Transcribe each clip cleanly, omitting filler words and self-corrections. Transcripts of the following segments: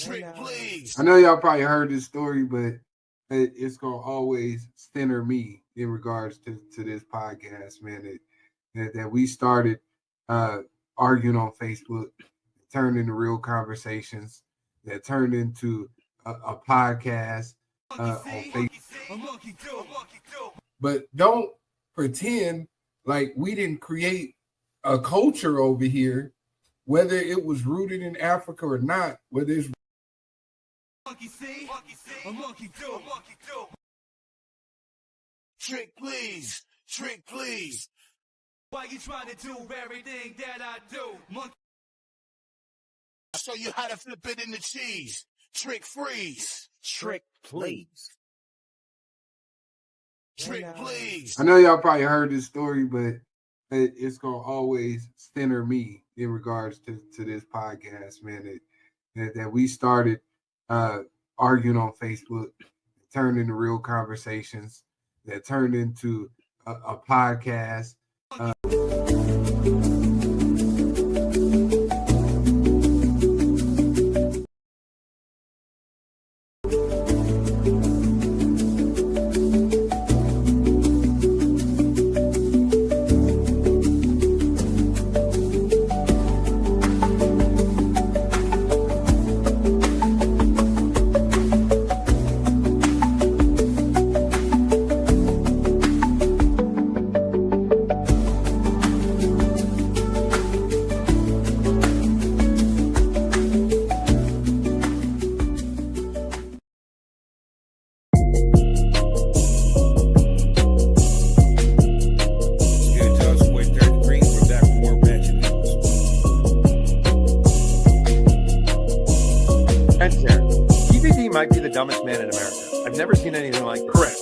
Trick, please. I know y'all probably heard this story, but it's gonna always center me in regards to this podcast, man. That we started arguing on Facebook, turned into real conversations, that turned into a podcast on Facebook. But don't pretend like we didn't create a culture over here, whether it was rooted in Africa or not, whether it's Trick, please. Trick, please. Why you trying to do everything that I do? Monkey. I'll show you how to flip it in the cheese. Trick, freeze. Trick, please. Trick, please. I know y'all probably heard this story, but it's gonna always center me in regards to this podcast, man. That we started arguing on Facebook, turned into real conversations, that turned into a podcast. Might be the dumbest man in America. I've never seen anything like this. Correct.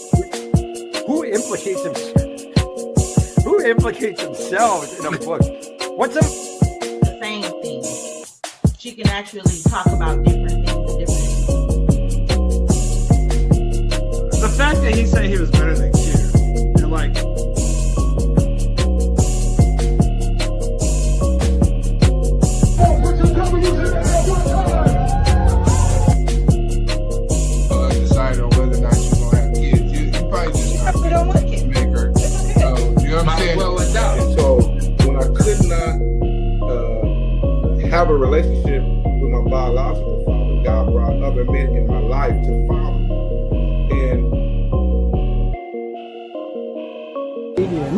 Who implicates themselves in a book? What's up? The same thing. She can actually talk about different things. The fact that he said he was better than Q, and like. Decide on whether or not you're gonna have kids. You probably just have to don't want kids. make her. You know what I'm saying? And so when I could not have a relationship with my biological father, God brought other men in my life to father. And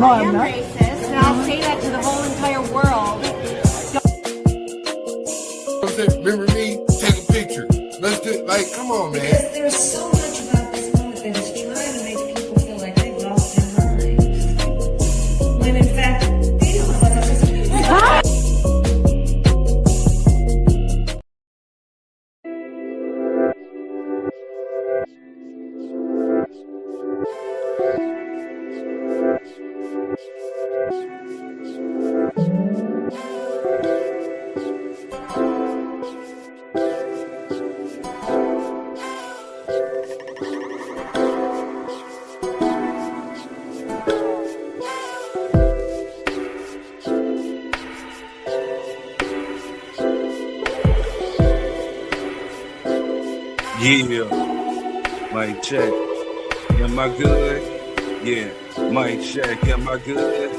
I am racist, and I'll say that to the whole entire world. Remember me? Take a picture. Let's do it. Like, come on, man. Because there's so much about this moment that is trying to make people feel like they've lost their minds. When in fact, they don't have us as people. Yeah, mic check. Am I good? Yeah, mic check. Am I good?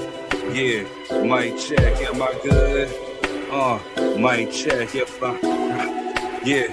Yeah, mic check. Am I good? Mic check. Yeah.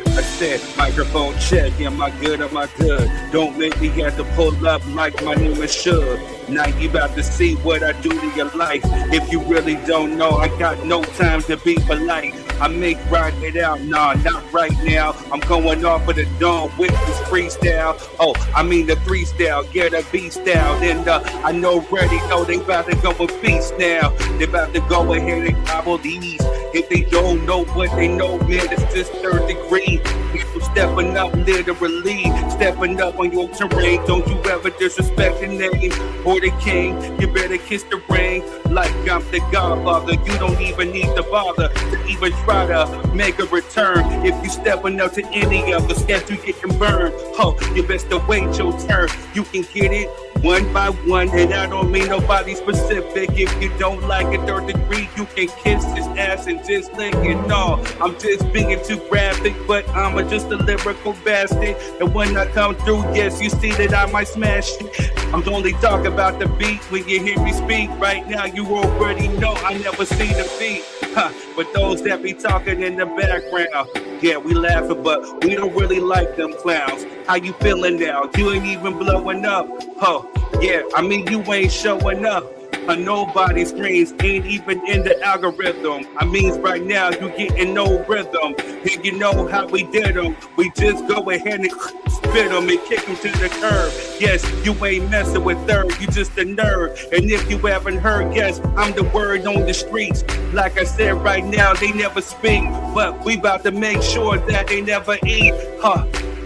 I said microphone check. Am I good? Am I good? Don't make me have to pull up like my name is Shug. Now you about to see what I do to your life. If you really don't know, I got no time to be polite. I make ride it out, nah, not right now. I'm going off of the dome with this freestyle. Oh, I mean the three style, yeah, the B style. And I know ready, know they about to go with beast now. They about to go ahead and gobble these. If they don't know what they know, man, it's this third degree. People stepping up literally, stepping up on your terrain. Don't you ever disrespect the name or the king. You better kiss the ring like I'm the godfather. You don't even need to bother to even try to make a return. If you stepping up to any of us, guess you getting burned. Oh, you best to wait your turn. You can get it one by one, and I don't mean nobody specific. If you don't like it, third degree, you can kiss his ass and just lick it. No, I'm just being too graphic, but I'm just a lyrical bastard. And when I come through, yes, you see that I might smash it. I'm only talking about the beat when you hear me speak. Right now, you already know I never see the beat. But those that be talking in the background, yeah, we laughing, but we don't really like them clowns. How you feeling now? You ain't even blowing up. Oh, yeah, I mean, you ain't showing up. Nobody's screens ain't even in the algorithm. I mean, right now, you getting no rhythm. And you know how we did them. We just go ahead and spit them and kick them to the curb. Yes, you ain't messing with third, you just a nerd. And if you haven't heard, yes, I'm the word on the streets. Like I said, right now, they never speak. But we about to make sure that they never eat.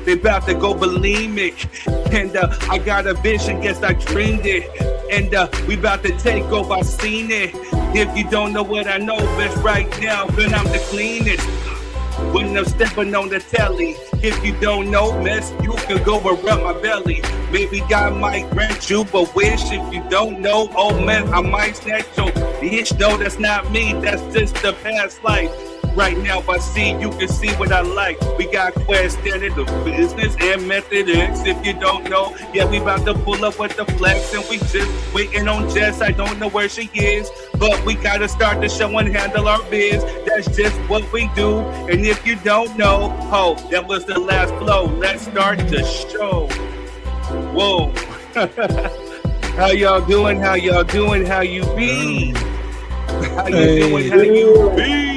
They about to go bulimic. And I got a vision, yes, I dreamed it. And we about to take over, I seen it. If you don't know what I know, best right now, then I'm the cleanest. When I'm stepping on the telly, if you don't know, miss, you can go and rub my belly. Maybe God might grant you a wish. If you don't know, oh man, I might snatch your bitch. No, that's not me, that's just the past life. Right now, I see, you can see what I like. We got Quest Standard, the business and Method X. If you don't know, yeah, we about to pull up with the flex. And we just waiting on Jess, I don't know where she is. But we gotta start the show and handle our biz. That's just what we do. And if you don't know, oh, that was the last flow. Let's start the show. Whoa. How y'all doing? How y'all doing? How you be? How you doing? How you be?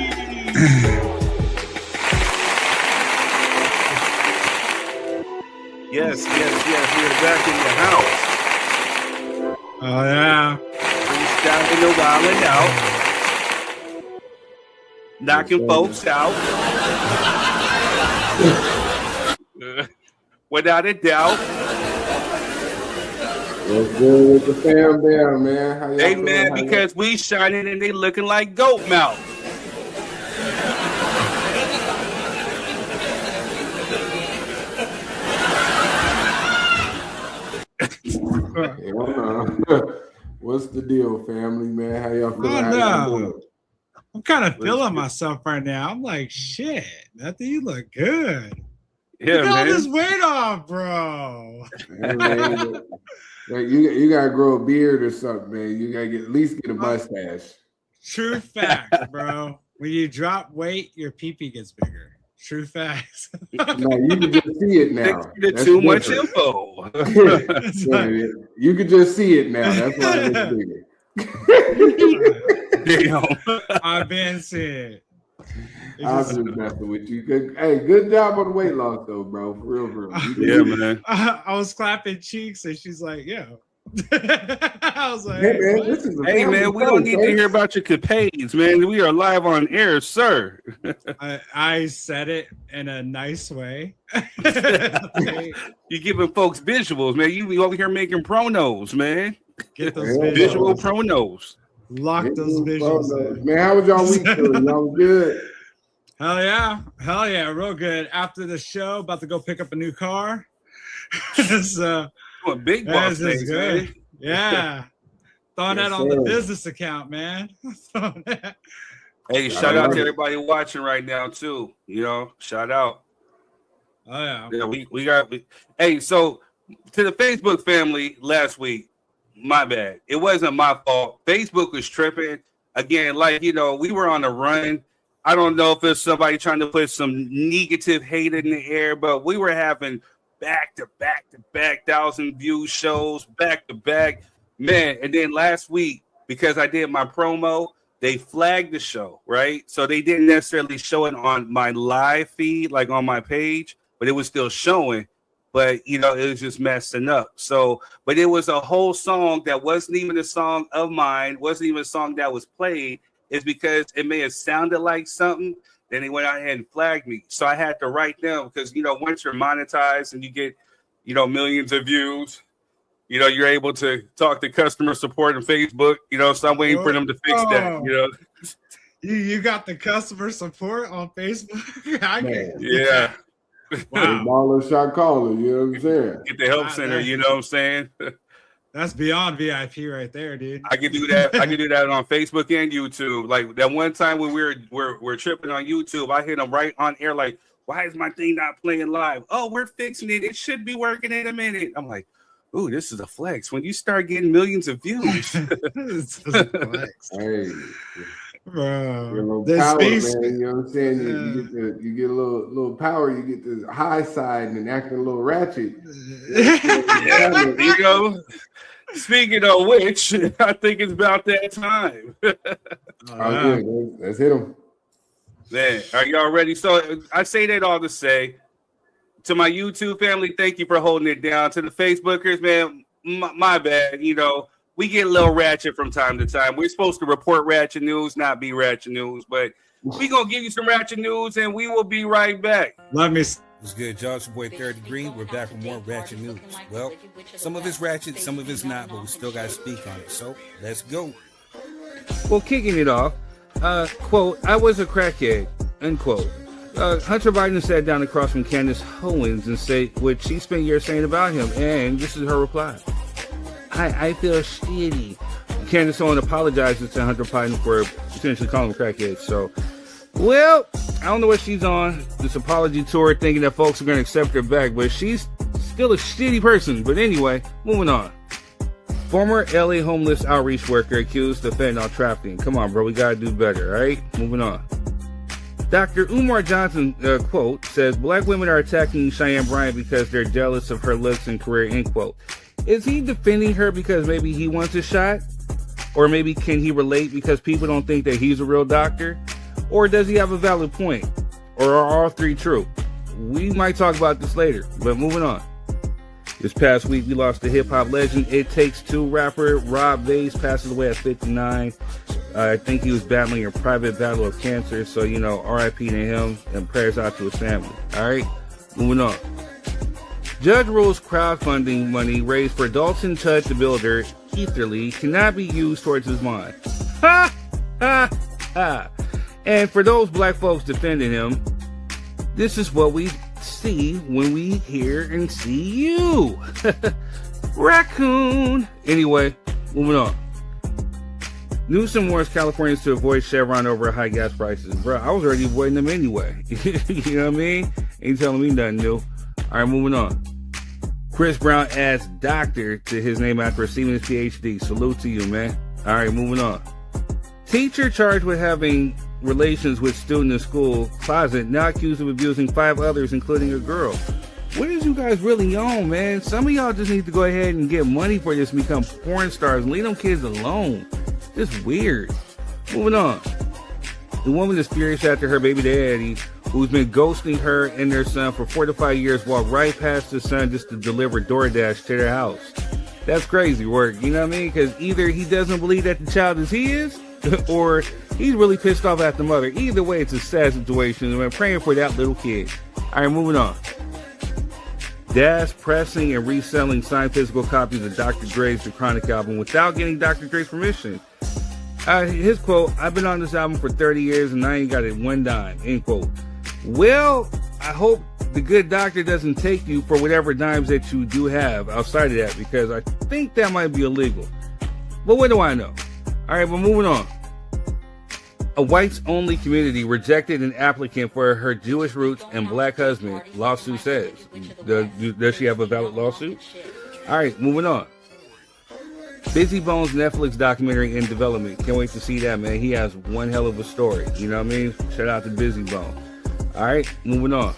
Yes, we're back in the house. Oh yeah. Freestyling the wilding out. Knocking folks out. Without a doubt. What's good with the fam there, man? How y'all Hey feeling? man, because we shining and they looking like goat mouth. What's the deal, family, man? How y'all feeling? Oh, How y'all no. doing? I'm kind of feeling myself right now. I'm like, shit, Nothing. You look good. Yeah, Look at all man. this weight off, bro. Hey, man, like you gotta grow a beard or something, man. You gotta at least get a mustache. True facts, bro. When you drop weight, your pee-pee gets bigger. True facts. No, you can just see it now. That's Too much different. info. Yeah, you can just see it now. That's why it's bigger. Damn. I've been seeing. I was just messing with you. Good job on the weight loss, though, bro. For real. Yeah, man. I was clapping cheeks, and she's like, "Yo." I was like, Hey, man, this is a Hey, family man, we show, don't need to folks. hear about your capades, man. We are live on air, sir. I said it in a nice way. You giving folks visuals, man. You be over here making pronos, man. Get those Visual visuals. pronos. Lock those visuals in. Man, how was y'all week doing? Y'all was good? Hell yeah, real good. After the show, about to go pick up a new car. So Doing big boss this is things, good. man. Yeah. Throwing Yes, that on the sir. business account, man. Hey, shout out to everybody watching right now, too. You know, shout out. Oh yeah. Yeah, we got. Hey, so to the Facebook family last week, my bad. It wasn't my fault. Facebook was tripping again. Like, you know, we were on a run. I don't know if it's somebody trying to put some negative hate in the air, but we were having back to back 1,000 view shows back to back, man. And then last week, because I did my promo, they flagged the show, right? So they didn't necessarily show it on my live feed, like on my page, but it was still showing. But, you know, it was just messing up. So, but it was a whole song that wasn't even a song of mine, wasn't even a song that was played. It's because it may have sounded like something. Then they went out ahead and flagged me. So I had to write them because, you know, once you're monetized and you get, you know, millions of views, you know, you're able to talk to customer support on Facebook, you know, so I'm waiting for them to fix that, you know. You got the customer support on Facebook? I Man. Yeah. Wow. Baller shot caller, you know what I'm saying? Get the help center, you know what I'm saying? That's beyond VIP right there, dude. I can do that. I can do that on Facebook and YouTube. Like that one time when we're tripping on YouTube, I hit them right on air. Like, why is my thing not playing live? Oh, we're fixing it. It should be working in a minute. I'm like, ooh, this is a flex. When you start getting millions of views, This is a flex. Hey, Bro, your little this power, space- man. You know what I'm saying? You get a little power. You get the high side and acting a little ratchet. yeah, you know. Speaking of which, I think it's about that time. Good. Let's hit them. Man, are y'all ready? So I say that all to say, to my YouTube family, thank you for holding it down. To the Facebookers, man, my bad. You know, we get a little ratchet from time to time. We're supposed to report ratchet news, not be ratchet news, but we're going to give you some ratchet news, and we will be right back. Let me. What's good, y'all? It's your boy Third Degree. We're back with more ratchet news. Well, some of it's ratchet, some of it's not, but we still got to speak on it. So let's go. Well, kicking it off, quote, I was a crackhead, unquote. Hunter Biden sat down across from Candace Owens and said what she spent years saying about him, and this is her reply. I feel shitty. Candace Owens apologizes to Hunter Biden for potentially calling him crackhead. So, well, I don't know what she's on, this apology tour, thinking that folks are going to accept her back, but she's still a shitty person. But anyway, moving on. Former LA homeless outreach worker accused of fentanyl trafficking. Come on, bro, we got to do better, all right? Moving on. Dr. Umar Johnson, quote, says, black women are attacking Cheyenne Bryant because they're jealous of her looks and career, end quote. Is he defending her because maybe he wants a shot? Or maybe can he relate because people don't think that he's a real doctor? Or does he have a valid point? Or are all three true? We might talk about this later, but moving on. This past week, we lost the hip-hop legend It Takes Two rapper Rob Bass, passes away at 59. I think he was battling a private battle of cancer, so, you know, RIP to him and prayers out to his family. All right, moving on. Judge rules crowdfunding money raised for Dalton Tudd the Builder, Etherly, cannot be used towards his mind. Ha! Ha! Ha! And for those black folks defending him, this is what we see when we hear and see you. Raccoon. Anyway, moving on. Newsom warns Californians to avoid Chevron over high gas prices. Bro, I was already avoiding them anyway. You know what I mean? Ain't telling me nothing new. All right, moving on. Chris Brown adds doctor to his name after receiving his PhD. Salute to you, man. All right, moving on. Teacher charged with having relations with student in school closet, now accused of abusing 5 others, including a girl. What is you guys really on, man? Some of y'all just need to go ahead and get money for this and become porn stars and leave them kids alone. Just weird. Moving on. The woman is furious after her baby daddy, who's been ghosting her and their son for 4 to 5 years, walked right past the son just to deliver DoorDash to their house. That's crazy work, you know what I mean? Because either he doesn't believe that the child is his, or he's really pissed off at the mother. Either way, it's a sad situation, and we're praying for that little kid. All right, moving on. Das pressing and reselling signed physical copies of Dr. Dre's The Chronic album without getting Dr. Dre's permission. His quote, I've been on this album for 30 years and I ain't got it one dime, end quote. Well, I hope the good doctor doesn't take you for whatever dimes that you do have outside of that, because I think that might be illegal. But what do I know? All right, but moving on. A whites-only community rejected an applicant for her Jewish roots and black husband, lawsuit says. Does she have a valid lawsuit? All right, moving on. Busy Bones Netflix documentary in development. Can't wait to see that, man. He has one hell of a story. You know what I mean? Shout out to Busy Bone. All right, moving on.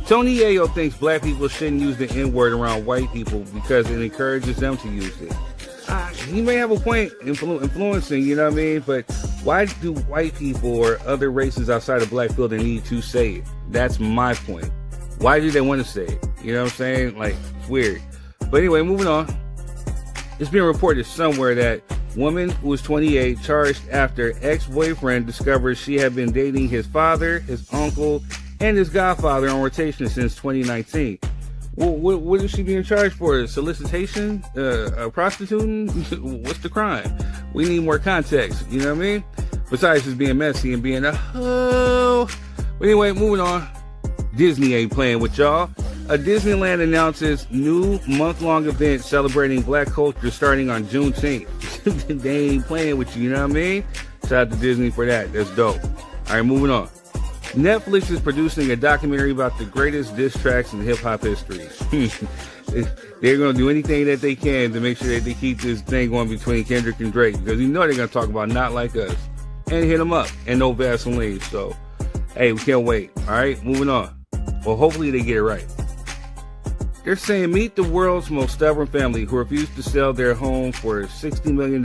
Tony Yayo thinks black people shouldn't use the N-word around white people because it encourages them to use it. He may have a point influencing, you know what I mean? But why do white people or other races outside of black feel the need to say it? That's my point. Why do they want to say it? You know what I'm saying? Like, it's weird. But anyway, moving on. It's being reported somewhere that woman who was 28 charged after ex-boyfriend discovered she had been dating his father, his uncle, and his godfather on rotation since 2019. What is she being charged for? Solicitation? Prostituting? What's the crime? We need more context, you know what I mean? Besides just being messy and being a hoe. But anyway, moving on. Disney ain't playing with y'all. A Disneyland announces new month-long event celebrating Black culture starting on Juneteenth. They ain't playing with you, you know what I mean? Shout out to Disney for that. That's dope. All right, moving on. Netflix is producing a documentary about the greatest diss tracks in hip-hop history. They're going to do anything that they can to make sure that they keep this thing going between Kendrick and Drake, because you know they're going to talk about Not Like Us and Hit 'Em Up and No Vaseline. So, hey, we can't wait. All right, moving on. Well, hopefully they get it right. They're saying meet the world's most stubborn family who refused to sell their home for $60 million.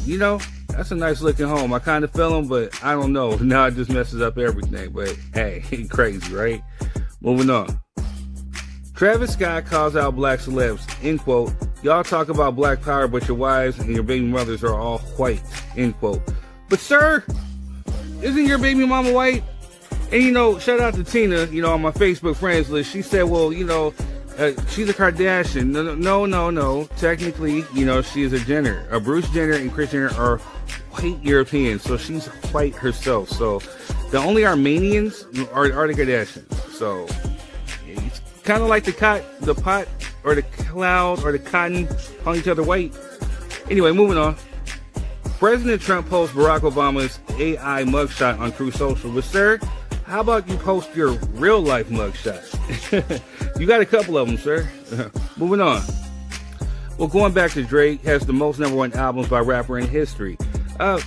You know, that's a nice looking home. I kind of feel them, but I don't know. Now it just messes up everything. But hey, crazy, right? Moving on. Travis Scott calls out black celebs, end quote. Y'all talk about black power, but your wives and your baby mothers are all white, end quote. But sir, isn't your baby mama white? And you know, shout out to Tina, you know, on my Facebook friends list. She said, well, you know, she's a Kardashian. No. Technically, you know, she is a Jenner. Bruce Jenner and Kris Jenner are white Europeans, so she's white herself. So the only Armenians are the Kardashians. So it's kind of like the pot or the cloud or the cotton calling each other white. Anyway, moving on. President Trump posts Barack Obama's AI mugshot on Truth Social. But sir, how about you post your real life mugshot? You got a couple of them, sir. Moving on. Well, going back to Drake, has the most #1 albums by rapper in history.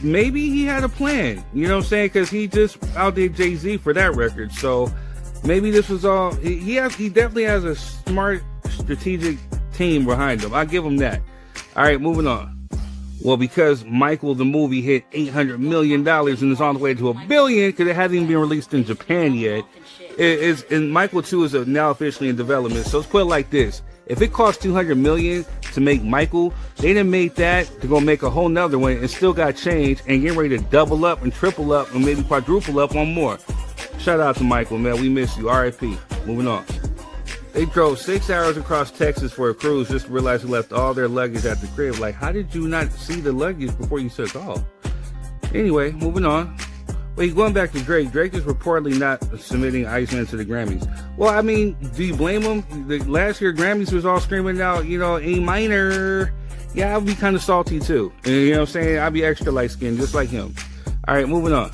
Maybe he had a plan, you know what I'm saying? Because he just outdid Jay-Z for that record. So maybe this was all, he definitely has a smart, strategic team behind him. I'll give him that. All right, moving on. Well, because Michael the movie hit $800 million and is on the way to $1 billion because it hasn't even been released in Japan yet. And Michael 2 is now officially in development. So let's put it like this. If it cost $200 million to make Michael, they done made that to go make a whole nother one and still got changed and getting ready to double up and triple up and maybe quadruple up on more. Shout out to Michael, man. We miss you. R.I.P. Moving on. They drove 6 hours across Texas for a cruise just to realize they left all their luggage at the crib. Like, how did you not see the luggage before you took off? Anyway, moving on. Wait, going back to Drake. Drake is reportedly not submitting Iceman to the Grammys. Well, I mean, do you blame him? The last year Grammys was all screaming out, you know, A minor. Yeah, I'd be kind of salty too. And, you know what I'm saying? I'd be extra light skinned just like him. All right, moving on.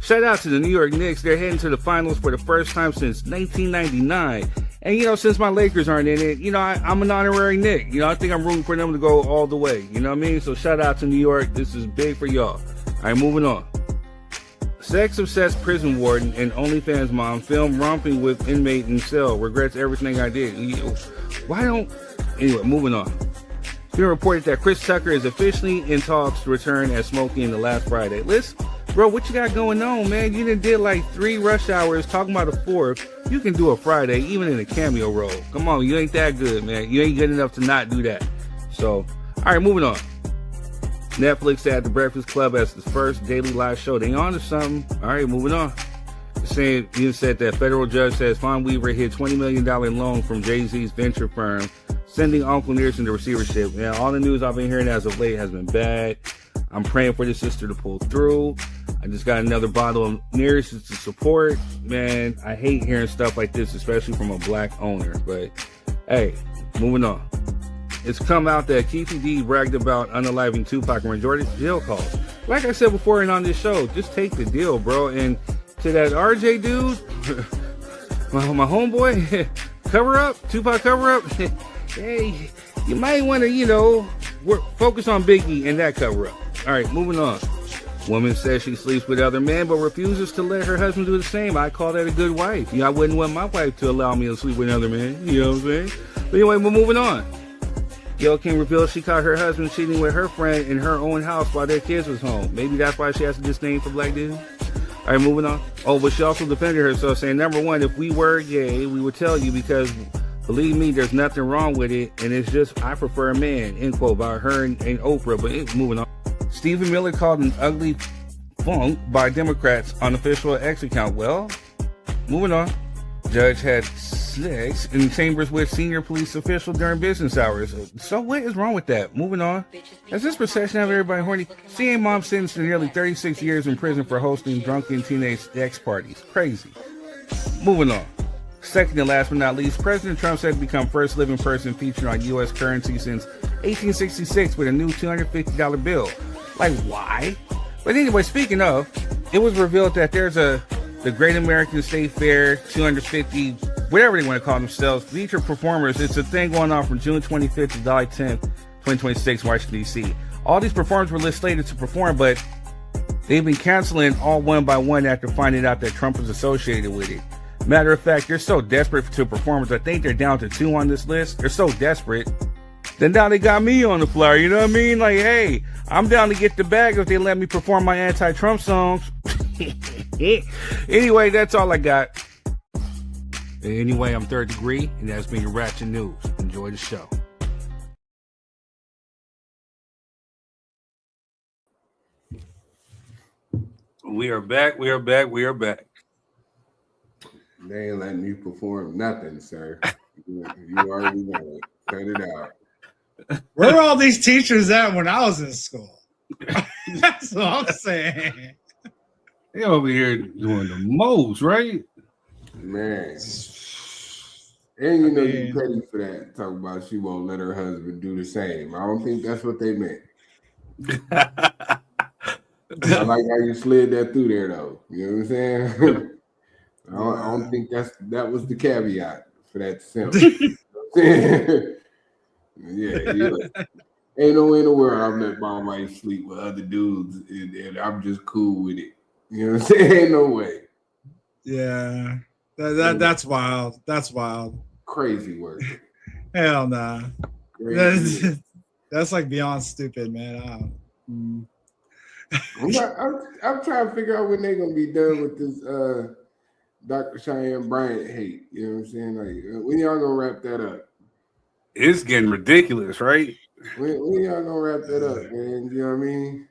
Shout out to the New York Knicks. They're heading to the finals for the first time since 1999. And, you know, since my Lakers aren't in it, you know, I'm an honorary Knick. You know, I think I'm rooting for them to go all the way. You know what I mean? So shout out to New York. This is big for y'all. All right, moving on. Sex-obsessed prison warden and OnlyFans mom filmed romping with inmate in cell. Regrets everything I did. Anyway, moving on. It's been reported that Chris Tucker is officially in talks to return as Smokey in the last Friday. Listen, bro, what you got going on, man? You done did like 3 rush hours, talking about a 4th. You can do a Friday, even in a cameo role. Come on, you ain't that good, man. You ain't good enough to not do that. So, all right, moving on. Netflix had The Breakfast Club as the first daily live show. They on to something. All right, moving on. You said that federal judge says Fawn Weaver hid $20 million loan from Jay-Z's venture firm, sending Uncle Nearest into receivership. Yeah, all the news I've been hearing as of late has been bad. I'm praying for the sister to pull through. I just got another bottle of Nearest to support. Man, I hate hearing stuff like this, especially from a black owner. But, hey, moving on. It's come out that Keefe D bragged about unaliving Tupac and majority jail calls. Like I said before and on this show, just take the deal, bro. And to that RJ dude, my homeboy, cover up, Tupac cover up. Hey, you might want to, you know, focus on Biggie and that cover up. All right, moving on. Woman says she sleeps with other men but refuses to let her husband do the same. I call that a good wife. You know, I wouldn't want my wife to allow me to sleep with another man. You know what I'm saying? But anyway, we're moving on. Gayle King reveals she caught her husband cheating with her friend in her own house while their kids was home. Maybe that's why she has a disdain for black dudes. All right, moving on. Oh, but she also defended herself, saying, number one, if we were gay, we would tell you because, believe me, there's nothing wrong with it, and it's just I prefer a man, end quote, by her and Oprah. But moving on. Stephen Miller called an ugly funk by Democrats on official X account. Well, moving on. Judge had sex in chambers with senior police official during business hours. So what is wrong with that? Moving on. Has this procession have everybody horny? CA mom sentenced to nearly 36 years in prison for hosting drunken teenage sex parties. Crazy. Moving on. Second and last but not least, President Trump said to become first living person featured on U.S. currency since 1866 with a new $250 bill. Like, why? But anyway, speaking of, it was revealed that there's the Great American State Fair 250, whatever they want to call themselves, featured performers. It's a thing going on from June 25th to July 10th, 2026, Washington, D.C. All these performers were slated to perform, but they've been canceling all one by one after finding out that Trump was associated with it. Matter of fact, they're so desperate to performers. I think they're down to 2 on this list. They're so desperate. Then now they got me on the flyer. You know what I mean? Like, hey, I'm down to get the bag if they let me perform my anti-Trump songs. Anyway, that's all I got. Anyway, I'm Third Degree, and that's been your Ratchet News. Enjoy the show. We are back. We are back. We are back. They ain't letting you perform nothing, sir. You already know it. Cut it out. Where were all these teachers at when I was in school? That's what I'm saying. They over here doing the most, right? Man. And you know you petty for that. Talk about she won't let her husband do the same. I don't think that's what they meant. I like how you slid that through there, though. You know what I'm saying? I don't think that was the caveat for that simple. Yeah. Ain't no way in the world I'm letting my wife sleep with other dudes, and I'm just cool with it. You know what I'm saying? Ain't no way. Yeah, that's wild. That's wild. Crazy work. Hell nah. That's like beyond stupid, man. I'm trying to figure out when they're gonna be done with this Dr. Cheyenne Bryant hate. You know what I'm saying? Like, when y'all gonna wrap that up? It's getting ridiculous, right? When y'all gonna wrap that up, man? You know what I mean?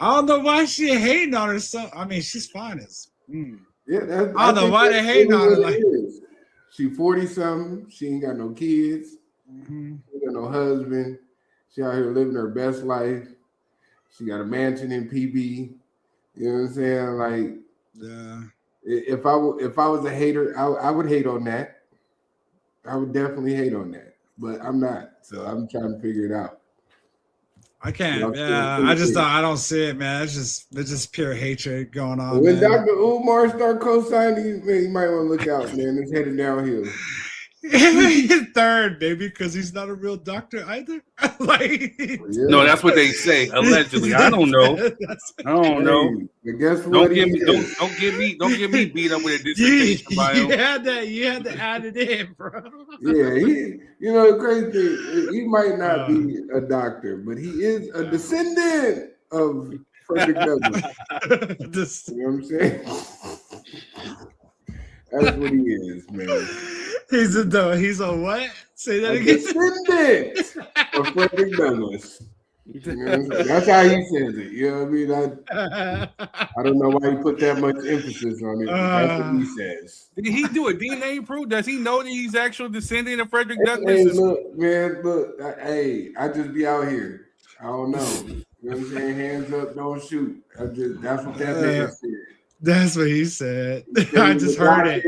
I don't know why she hating on her. So I mean, she's fine as. Yeah, I don't know why they hating on her. Like, she 40-something. She ain't got no kids. She ain't got no husband. She out here living her best life. She got a mansion in PB. You know what I'm saying? Like, yeah. If I was a hater, I would hate on that. I would definitely hate on that, but I'm not. So I'm trying to figure it out. I can't. Yeah, I don't see it, man. It's just pure hatred going on. When man. Dr. Umar start co-signing, you might want to look out, man. It's headed downhill. Third, maybe, because he's not a real doctor either. No, that's what they say. Allegedly, I don't know. I don't know. But guess what? Don't get me beat up with a dissertation bio. You had to add it in, bro. Yeah, the crazy thing, he might not be a doctor, but he is a descendant of Frederick Douglass. You know what I'm saying? That's what he is, man. He's a what? Say that again. Descendant of Frederick Douglass. You know, that's how he says it. You know what I mean? I don't know why he put that much emphasis on it. That's what he says. Did he do a DNA proof? Does he know that he's actual descendant of Frederick Douglass? Hey, look. I just be out here. I don't know. You know what I'm saying? Hands up, don't shoot. That's what that man said. That's what he said. I just heard it.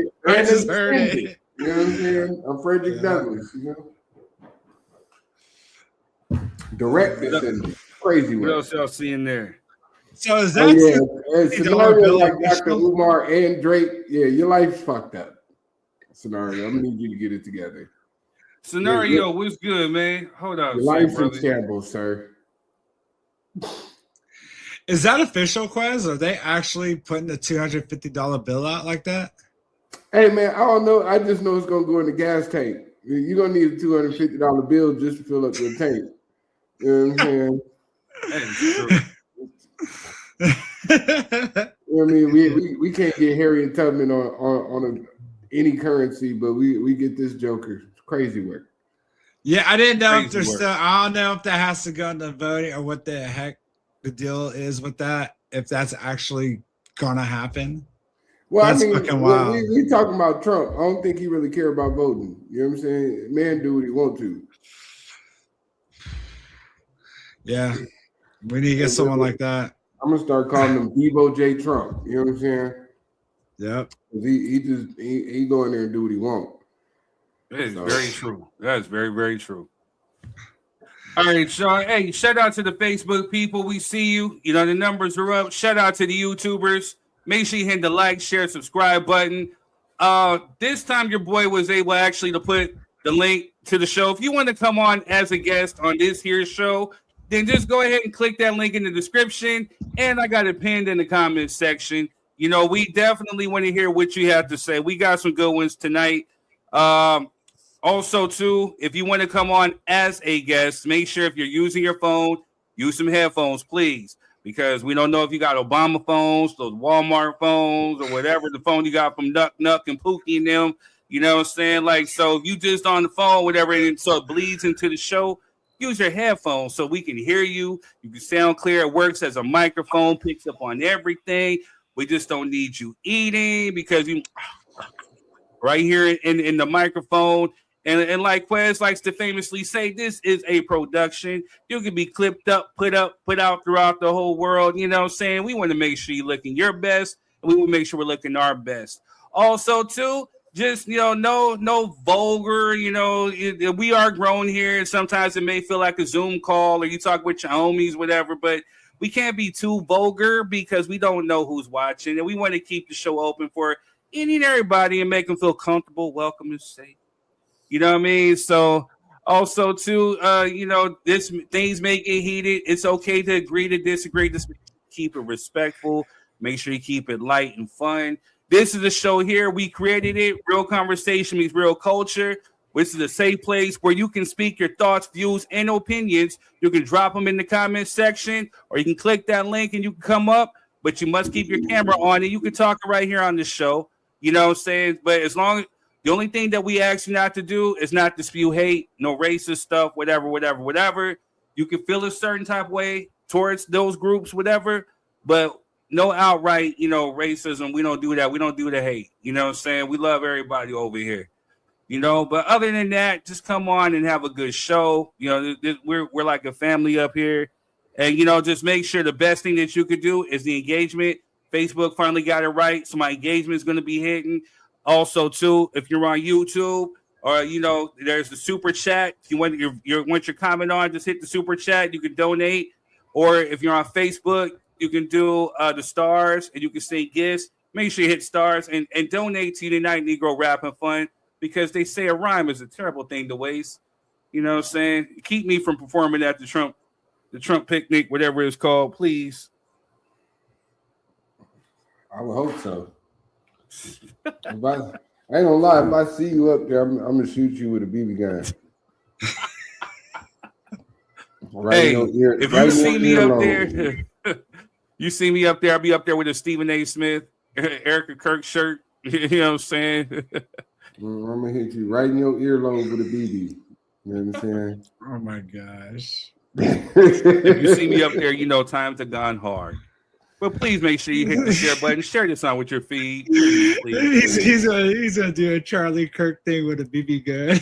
You know what I'm saying? I'm Frederick Douglass, you know? Direct descendant. Crazy what work. else y'all seeing there? So is that scenario like Dr. Umar and Drake? Yeah, your life's fucked up. Scenario. I'm gonna need you to get it together. Scenario, what's good, man? Hold on. Your life's in shambles, sir. Is that official, Quez? Are they actually putting the $250 bill out like that? Hey, man, I don't know. I just know it's going to go in the gas tank. You're going to need a $250 bill just to fill up your tank. You know what I'm saying? You know what I mean? We can't get Harriet Tubman on any currency, but we get this Joker. It's crazy work. Yeah, I didn't know if there's still. I don't know if that has to go into voting or what the heck the deal is with that. If that's actually gonna happen. Well, that's fucking wild. We talking about Trump. I don't think he really care about voting. You know what I'm saying? Man, do what he want to. Yeah, we need to get someone like that. I'm gonna start calling him Devo J. Trump. You know what I'm saying? Yep. He go in there and do what he want. That is very true. That is very, very true. All right, Sean. Hey, shout out to the Facebook people. We see you. You know, the numbers are up. Shout out to the YouTubers. Make sure you hit the like, share, subscribe button. This time your boy was able actually to put the link to the show. If you want to come on as a guest on this here show, then just go ahead and click that link in the description. And I got it pinned in the comments section. You know, we definitely want to hear what you have to say. We got some good ones tonight. Also, too, if you want to come on as a guest, make sure if you're using your phone, use some headphones, please, because we don't know if you got Obama phones, those Walmart phones, or whatever the phone you got from Nuck and Pookie and them. You know what I'm saying? Like, so if you just on the phone, whatever, and so it bleeds into the show, use your headphones so we can hear you. You can sound clear. It works as a microphone, picks up on everything. We just don't need you eating because you right here in the microphone. And like Quez likes to famously say, this is a production. You can be clipped up, put out throughout the whole world. You know what I'm saying? We want to make sure you're looking your best, and we will make sure we're looking our best. Also, too, just, you know, no vulgar, you know, we are grown here, and sometimes it may feel like a Zoom call or you talk with your homies, whatever, but we can't be too vulgar because we don't know who's watching, and we want to keep the show open for any and everybody and make them feel comfortable, welcome, and safe. You know what I mean? So also too, you know, things may get heated. It's okay to agree to disagree. Just keep it respectful. Make sure you keep it light and fun. This is a show here. We created it. Real conversation means real culture. This is a safe place where you can speak your thoughts, views, and opinions. You can drop them in the comment section, or you can click that link and you can come up, but you must keep your camera on and you can talk right here on the show. You know what I'm saying? But as long as the only thing that we ask you not to do is not to spew hate, no racist stuff, whatever. You can feel a certain type of way towards those groups, whatever, but no outright, you know, racism. We don't do that. We don't do the hate. You know what I'm saying? We love everybody over here, you know, but other than that, just come on and have a good show. You know, we're like a family up here, and, you know, just make sure the best thing that you could do is the engagement. Facebook finally got it right, so my engagement is going to be hitting. Also, too, if you're on YouTube or, you know, there's the super chat. If you want your comment on, just hit the super chat. You can donate. Or if you're on Facebook, you can do the stars and you can say gifts. Make sure you hit stars and donate to United Negro Rap and Fun, because they say a rhyme is a terrible thing to waste. You know what I'm saying? Keep me from performing at the Trump picnic, whatever it's called, please. I would hope so. I ain't gonna lie, if I see you up there, I'm gonna shoot you with a BB gun. Hey, if you see me up there, you see me up there, I'll be up there with a Stephen A. Smith, Erica Kirk shirt. You know what I'm saying? I'm gonna hit you right in your earlobe with a BB. You know what I'm saying? Oh my gosh. If you see me up there, you know times have gone hard. But please make sure you hit the share button. Share this on with your feed. Please. He's gonna do a Charlie Kirk thing with a BB gun.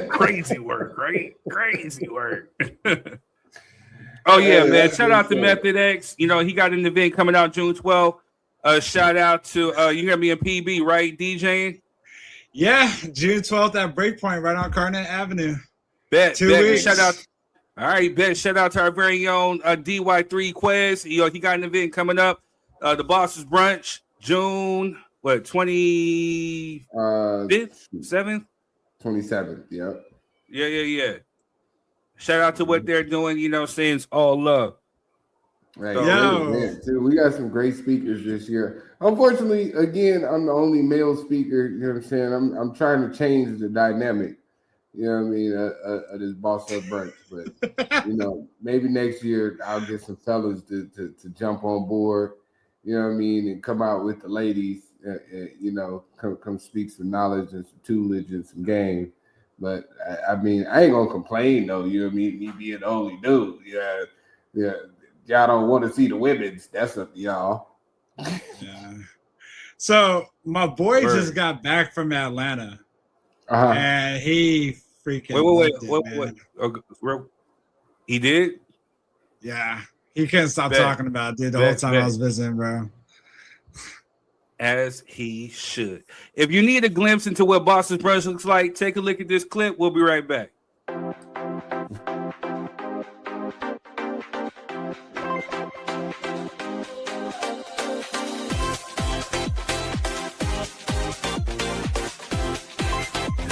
Crazy work, right? Crazy work. Oh yeah, man! Shout out to Method X. You know he got an event coming out June 12th. Shout out to you're gonna be in PB, right, DJing? Yeah, June 12th at Breakpoint, right on Carnet Avenue. Bet. 2 weeks. Shout out. All right, bet. Shout out to our very own DY3 Quez. You know, he got an event coming up. The Boss's Brunch, June, 25th, 7th? 27th, yep. Yeah. Shout out to what they're doing, you know, saying it's all love. Right. So, we got some great speakers this year. Unfortunately, again, I'm the only male speaker, you know what I'm saying? I'm trying to change the dynamic. You know what I mean? This Boss Up Brunch, but you know, maybe next year I'll get some fellas to jump on board. You know what I mean, and come out with the ladies. You know, come speak some knowledge and some toolage and some game. But I mean, I ain't gonna complain though. You know what I mean? Me being the only dude. Yeah. Y'all don't want to see the women's. That's up to y'all. Yeah. So my boy just got back from Atlanta, and he freaking wait. He did? Yeah. He couldn't stop talking about it, dude, the whole time I was visiting, bro. as he should. If you need a glimpse into what Boston's brunch looks like, take a look at this clip. We'll be right back.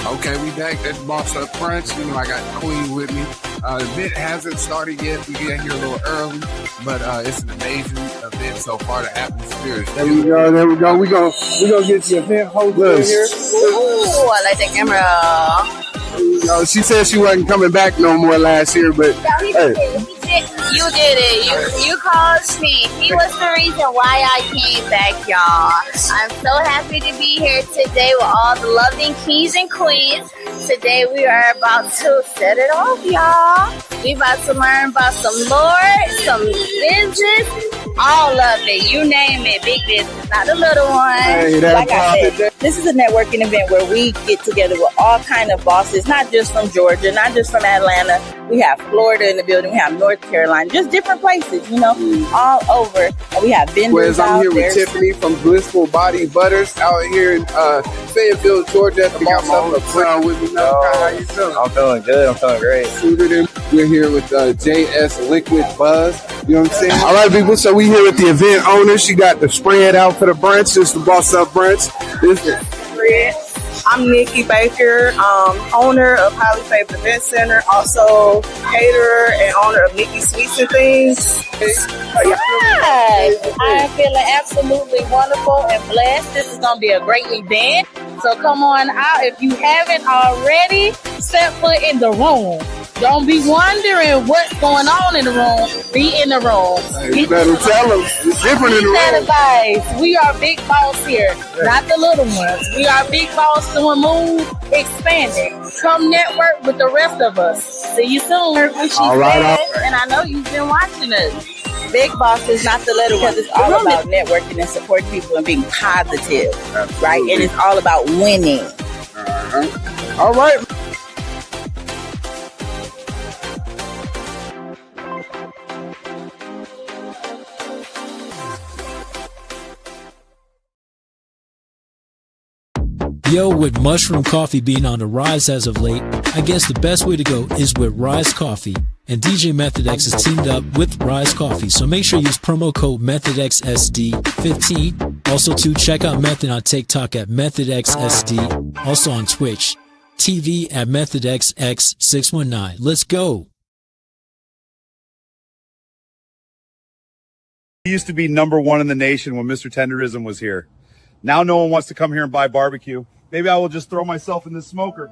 Okay, we back at Boss Up Brunch. You know, I got Queen with me. The event hasn't started yet. We get here a little early, but it's an amazing event so far. The atmosphere is there. We go. There we go. We gonna get the event host in here. Ooh, I like the camera. She said she wasn't coming back no more last year, but hey. You did it. You called me. He was the reason why I came back, y'all. I'm so happy to be here today with all the loving kings and queens. Today we are about to set it off, y'all. We about to learn about some lore, some business, all of it. You name it, big business, not the little one. Hey, like I said, this is a networking event where we get together with all kind of bosses, not just from Georgia, not just from Atlanta. We have Florida in the building. We have North Carolina, just different places, you know, all over. And we have vendors Whereas I'm here there. with Tiffany from Blissful Body Butters out here in Fayetteville, Georgia. I got my older son with me now. How you feeling? I'm feeling good. I'm feeling great. We're here with JS Liquid Buzz. You know what I'm saying? All right, people. So we here with the event owner. She got the spread out for the brunch. This is the Boss Up Brunch. I'm Nikki Baker, owner of Highly Favored Event Center, also caterer and owner of Nikki Sweets and Things. Hi. I'm feeling absolutely wonderful and blessed. This is going to be a great event. So come on out. If you haven't already, step foot in the room. Don't be wondering what's going on in the room. Be in the room. You better tell them. It's different in the room. Advice. We are big boss here, not the little ones. We are big boss doing move, expanding. Come network with the rest of us. See you soon. All right. And I know you've been watching us. Big boss is not the little one. It's all about networking and supporting people and being positive, right? And it's all about winning. All right. Yo, with mushroom coffee being on the rise as of late, I guess the best way to go is with Rise Coffee. And DJ Method X has teamed up with Rise Coffee, so make sure you use promo code METHODXSD15. Also, to check out Method on TikTok at MethodXSD. Also on Twitch TV at MethodXX619. Let's go. He used to be #1 in the nation when Mr. Tenderism was here. Now no one wants to come here and buy barbecue. Maybe I will just throw myself in this smoker.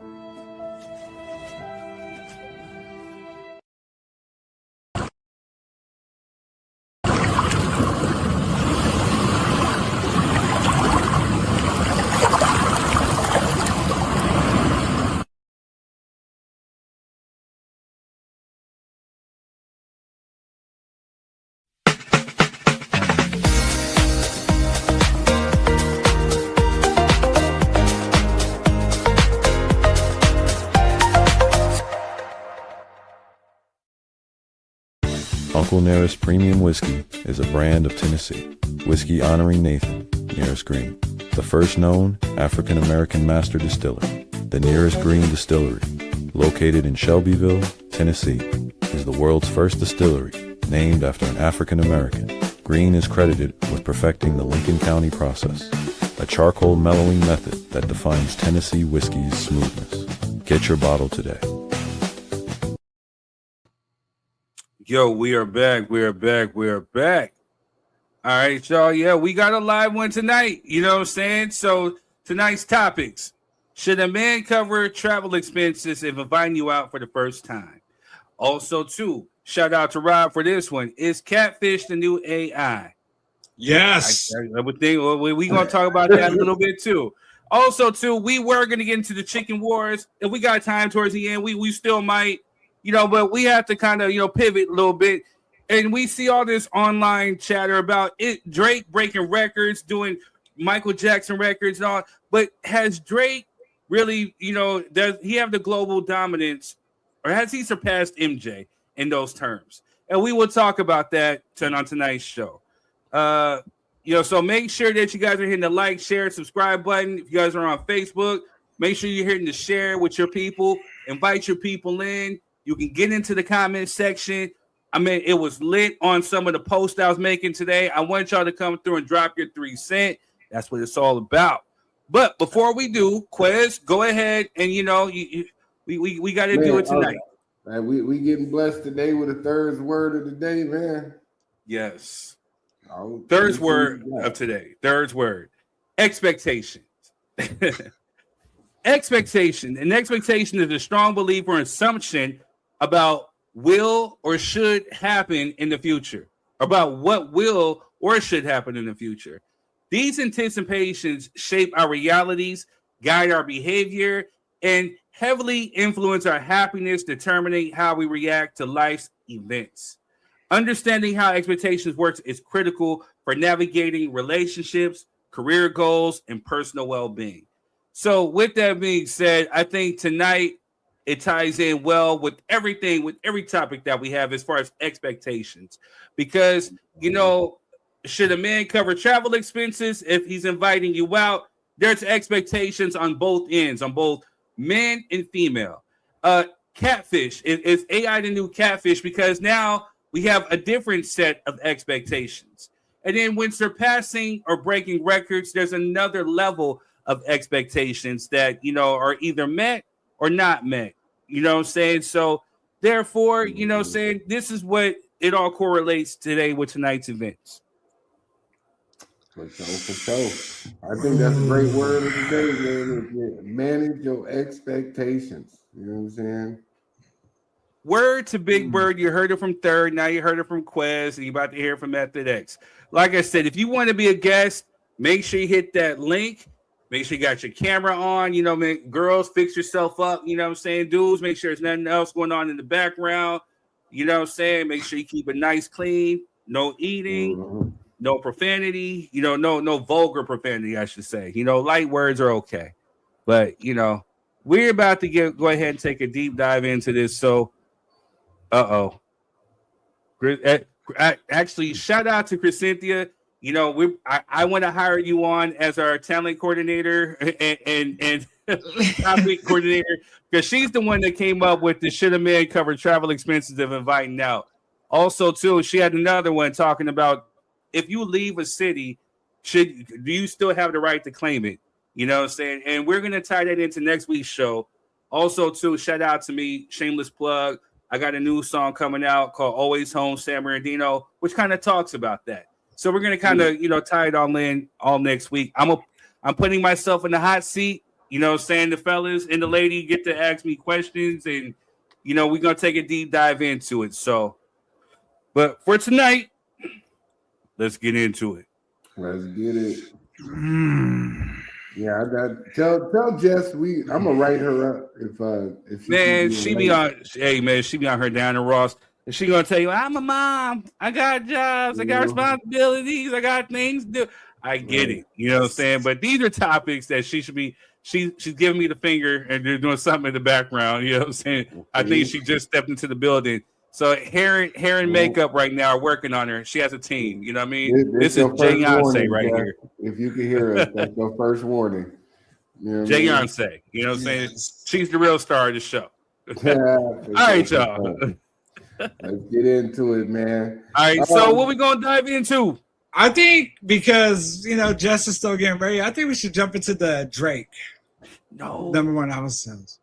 Uncle Nearest Premium Whiskey is a brand of Tennessee. Whiskey honoring Nathan, Nearest Green, the first known African-American master distiller. The Nearest Green Distillery, located in Shelbyville, Tennessee, is the world's first distillery named after an African-American. Green is credited with perfecting the Lincoln County process, a charcoal mellowing method that defines Tennessee whiskey's smoothness. Get your bottle today. Yo, we are back. We are back. We are back. All right, y'all. Yeah, we got a live one tonight. You know what I'm saying? So tonight's topics. Should a man cover travel expenses if inviting you out for the first time? Also, too, shout out to Rob for this one. Is Catfish the new AI? Yes. I would think we're going to talk about that a little bit, too. Also, too, we were going to get into the chicken wars. If we got time towards the end, we still might. But we have to kind of, pivot a little bit. And we see all this online chatter about it, Drake breaking records, doing Michael Jackson records and all. But has Drake really, does he have the global dominance, or has he surpassed MJ in those terms? And we will talk about that on tonight's show. So make sure that you guys are hitting the like, share, subscribe button. If you guys are on Facebook, make sure you're hitting the share with your people. Invite your people in. You can get into the comment section. I mean, it was lit on some of the posts I was making today. I want y'all to come through and drop your 3 cents. That's what it's all about. But before we do, Quez, go ahead and we got to do it tonight. We getting blessed today with the third word of the day, man. Yes. Third word of today. Third word. Expectations. Expectation. An expectation is a strong belief or assumption about will or should happen in the future. About what will or should happen in the future. These anticipations shape our realities, guide our behavior, and heavily influence our happiness, determining how we react to life's events. Understanding how expectations work is critical for navigating relationships, career goals, and personal well-being. So with that being said, I think tonight it ties in well with everything, with every topic that we have as far as expectations. Because, should a man cover travel expenses if he's inviting you out? There's expectations on both ends, on both men and female. Catfish. Is AI the new catfish? Because now we have a different set of expectations. And then when surpassing or breaking records, there's another level of expectations that, are either met or not met. You know what I'm saying? So therefore, this is what it all correlates today with tonight's events. For sure. I think that's a great word of the day, man. Manage your expectations. You know what I'm saying? Word to Big Bird. You heard it from Third. Now you heard it from Quez, and you're about to hear it from Method X. Like I said, if you want to be a guest, make sure you hit that link. Make sure you got your camera on. Man, girls, fix yourself up. You know what I'm saying? Dudes, make sure there's nothing else going on in the background. You know what I'm saying? Make sure you keep it nice, clean. No eating. No profanity, no vulgar profanity, I should say. Light words are okay. But, we're about to go ahead and take a deep dive into this. So, actually, shout out to Chris Cynthia. I want to hire you on as our talent coordinator and topic coordinator, because she's the one that came up with the should a man cover travel expenses of inviting out. Also, too, she had another one talking about, if you leave a city, do you still have the right to claim it? You know what I'm saying? And we're going to tie that into next week's show. Also, too, shout out to me, shameless plug. I got a new song coming out called Always Home, San Bernardino, which kind of talks about that. So we're going to kind of, tie it all in all next week. I'm putting myself in the hot seat, saying the fellas and the lady get to ask me questions, and, we're going to take a deep dive into it. So, but for tonight, let's get into it. Let's get it. Yeah, tell Jess I'm gonna write her up if she be on. Hey man, she be on her down in Ross, and she gonna tell you, I'm a mom. I got jobs. I got responsibilities. I got things to do. I get it. You know what I'm saying? But these are topics that she should be. She's giving me the finger and they're doing something in the background. You know what I'm saying? I think she just stepped into the building. So hair and makeup right now are working on her. She has a team. You know what I mean? This is Jay-Yonsei right here. If you can hear us, that's your first warning. Jay-Yonsei. You know what I'm saying? She's the real star of the show. All right, y'all. Let's get into it, man. All right, so what we going to dive into? I think because, Jess is still getting ready, I think we should jump into the Drake. No. #1 album sales.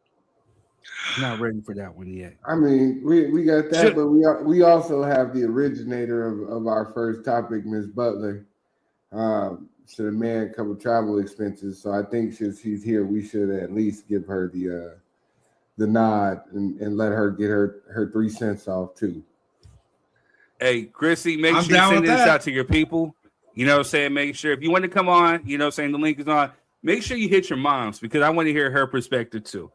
Not ready for that one yet. I mean, we got that, but we also have the originator of our first topic, Ms. Butler. Should a man cover travel expenses? So I think since she's here, we should at least give her the nod and let her get her 3 cents off too. Hey, Chrissy, make sure you send this out to your people. You know what I'm saying? Make sure if you want to come on, you know what I'm saying, the link is on. Make sure you hit your moms because I want to hear her perspective too.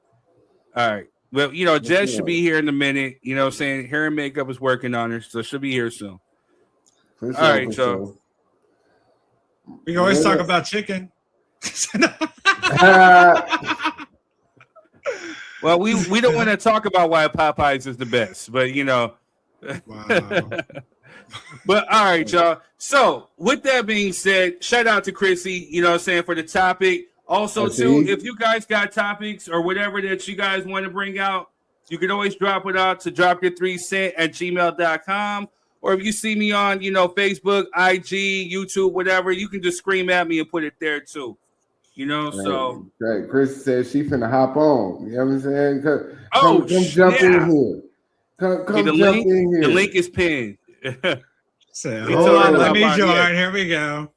All right. Well, Jess should be here in a minute. You know what I'm saying? Hair and makeup is working on her, so she'll be here soon. All right, so we can always talk about chicken. Well, we don't want to talk about why Popeyes is the best, but Wow. But all right, y'all. So with that being said, shout out to Chrissy, you know what I'm saying, for the topic. Also, too, if you guys got topics or whatever that you guys want to bring out, you can always drop it out to dropyour3cent@gmail.com. Or if you see me on, Facebook, IG, YouTube, whatever, you can just scream at me and put it there too. So. Right. Chris said she finna hop on. You know what I'm saying? Come jump in here. Come jump in here. The link is pinned. Hold on, let me join. Here we go.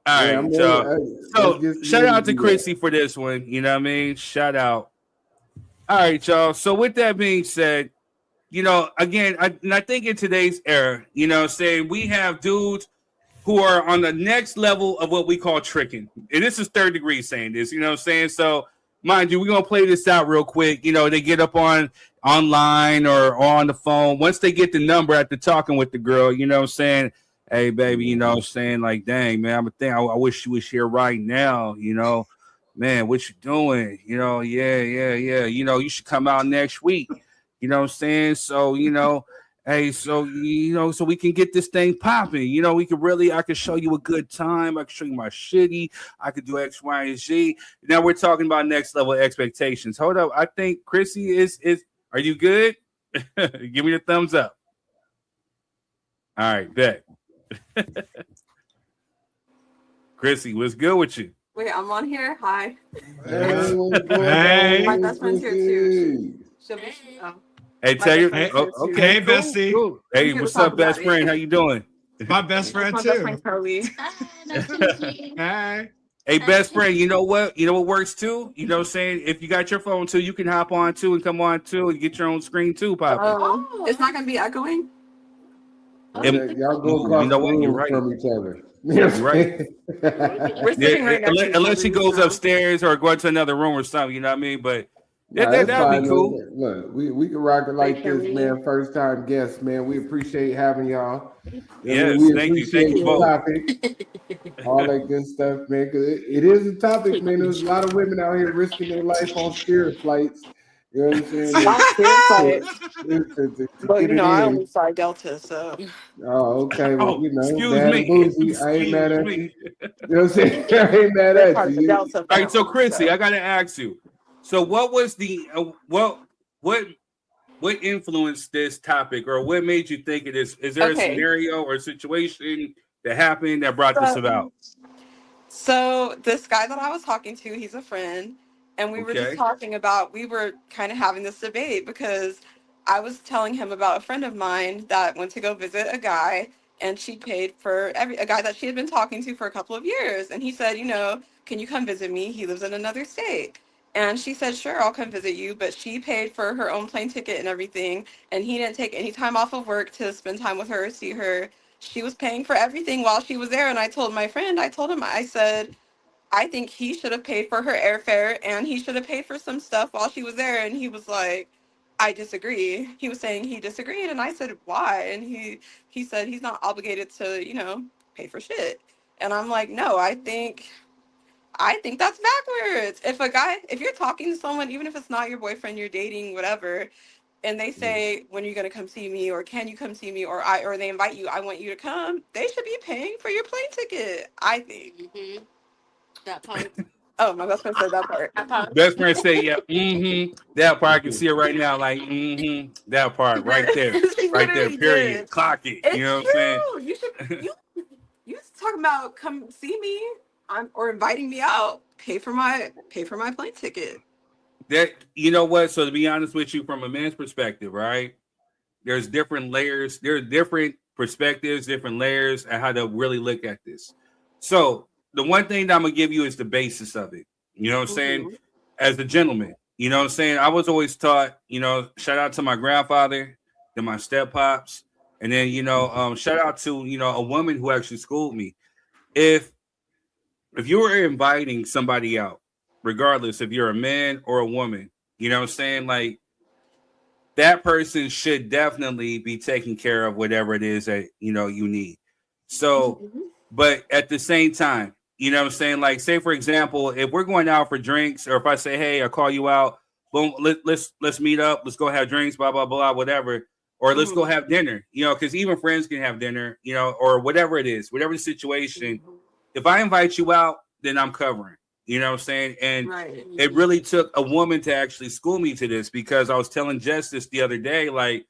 All right, so shout out to Chrissy for this one. You know what I mean? Shout out. All right, y'all. So with that being said, again, I think in today's era, we have dudes who are on the next level of what we call tricking. And this is third degree saying this, you know what I'm saying? So mind you, we're going to play this out real quick. They get up online or on the phone. Once they get the number after talking with the girl, you know what I'm saying? Hey, baby, you know what I'm saying? Like, dang, man, I wish you was here right now, man, what you doing? Yeah. You should come out next week. You know what I'm saying? So, hey, so we can get this thing popping. I could show you a good time. I can show you my shitty. I could do X, Y, and Z. Now we're talking about next level expectations. Hold up. I think Chrissy is are you good? Give me the thumbs up. All right, bet. Chrissy, what's good with you? Wait, I'm on here. Hi. Hey. My best friend's here too. Hey, tell you. Hey, Okay, hey, bestie. Cool. Hey, what's up, best friend? How you doing? My best friend My too. best friend Carly. Hey. Hey, best friend, you know what? You know what works too? You know what I'm saying? If you got your phone too, you can hop on too and come on too and get your own screen too, popping. It's not gonna be echoing. Y'all go across the room from each other. You're right. We're sitting right next to each Unless other, she goes so. upstairs or go to another room or something, you know what I mean? But Nah, that'd fine, be cool. Look, we can rock it like this, man. First time guests, man. We appreciate having y'all. Yes, we thank you. appreciate Thank you the both. topic, all that good stuff, man. Because it is a topic, man. There's a lot of women out here risking their life on spirit flights. You know what I'm saying? Well, get it I in. only fly Delta, so. Oh, okay. Well, excuse bad me. and bougie. I ain't mad at you. You know what I'm saying? I ain't mad They're at part of the you. Delta All right, so family, Chrissy, I gotta ask you. So, what was the what influenced this topic, or what made you think of this? Is there a scenario or a situation that happened that brought this about? So this guy that I was talking to, he's a friend, and we were just talking about, we were kind of having this debate because I was telling him about a friend of mine that went to go visit a guy, and she paid for a guy that she had been talking to for a couple of years, and he said, can you come visit me? He lives in another state. And she said, sure, I'll come visit you, but she paid for her own plane ticket and everything, and he didn't take any time off of work to spend time with her, see her. She was paying for everything while she was there. And I told my friend, I said, I think he should have paid for her airfare and he should have paid for some stuff while she was there. And he was like, I disagree. He was saying he disagreed. And I said, why? And he said he's not obligated to, pay for shit. And I'm like, no, I think that's backwards. If you're talking to someone, even if it's not your boyfriend, you're dating, whatever, and they say, when are you going to come see me, or can you come see me, or they invite you, I want you to come, they should be paying for your plane ticket, I think. Mm-hmm. That part. Oh, my best friend said that part. Best friend say, yeah, that part. I can see it right now, like, that part right there. Right there, period. Did. Clock it. It's you know what I'm saying? You talking about come see me or inviting me out, pay for my plane ticket. That, you know what? So to be honest with you, from a man's perspective, right? There's different layers. There are different perspectives, different layers, and how to really look at this. So the one thing that I'm gonna give you is the basis of it. You know what I'm saying? As a gentleman, you know what I'm saying? I was always taught, shout out to my grandfather, then my step pops, and then shout out to a woman who actually schooled me. If you were inviting somebody out, regardless if you're a man or a woman, you know what I'm saying? Like, that person should definitely be taking care of whatever it is that, you need. So, but at the same time, you know what I'm saying? Like, say, for example, if we're going out for drinks, or if I say, hey, I'll call you out, boom, let's meet up, let's go have drinks, blah, blah, blah, whatever. or let's go have dinner, because even friends can have dinner, or whatever it is, whatever the situation. If I invite you out, then I'm covering, you know what I'm saying? And it really took a woman to actually school me to this, because I was telling Jess this the other day, like,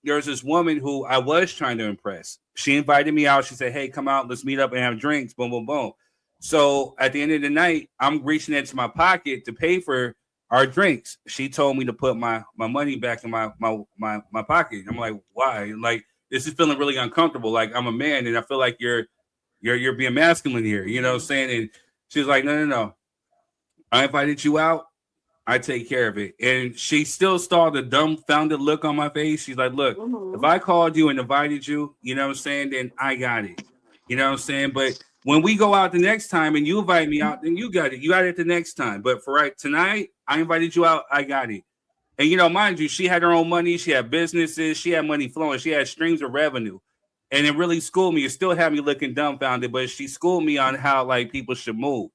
there's this woman who I was trying to impress. She invited me out. She said, hey, come out, let's meet up and have drinks, boom, boom, boom. So at the end of the night, I'm reaching into my pocket to pay for our drinks. She told me to put my money back in my pocket. I'm like, why? Like, this is feeling really uncomfortable. Like, I'm a man and I feel like you're being masculine here. You know what I'm saying? And she's like, no. I invited you out. I take care of it. And she still saw the dumbfounded look on my face. She's like, look, if I called you and invited you, you know what I'm saying, then I got it. You know what I'm saying? But when we go out the next time and you invite me out, then you got it. You got it the next time. But for tonight, I invited you out. I got it. And, mind you, she had her own money. She had businesses. She had money flowing. She had streams of revenue. And it really schooled me. It still had me looking dumbfounded, but she schooled me on how, like, people should move.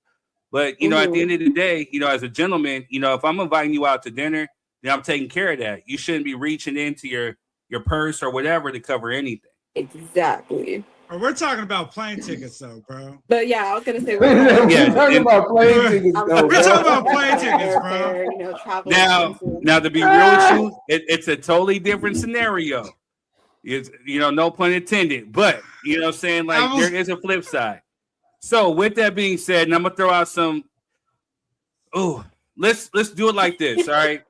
But, at the end of the day, as a gentleman, if I'm inviting you out to dinner, then I'm taking care of that. You shouldn't be reaching into your purse or whatever to cover anything. Exactly. We're talking about plane tickets, though, bro. But yeah, I was gonna say we're talking about plane tickets, though. We're talking about plane tickets, bro. Travel. Now, to be real with you, it's a totally different scenario. It's no pun intended, but you know what I'm saying, like there is a flip side. So with that being said, and I'm gonna throw out some. Oh, let's do it like this. All right,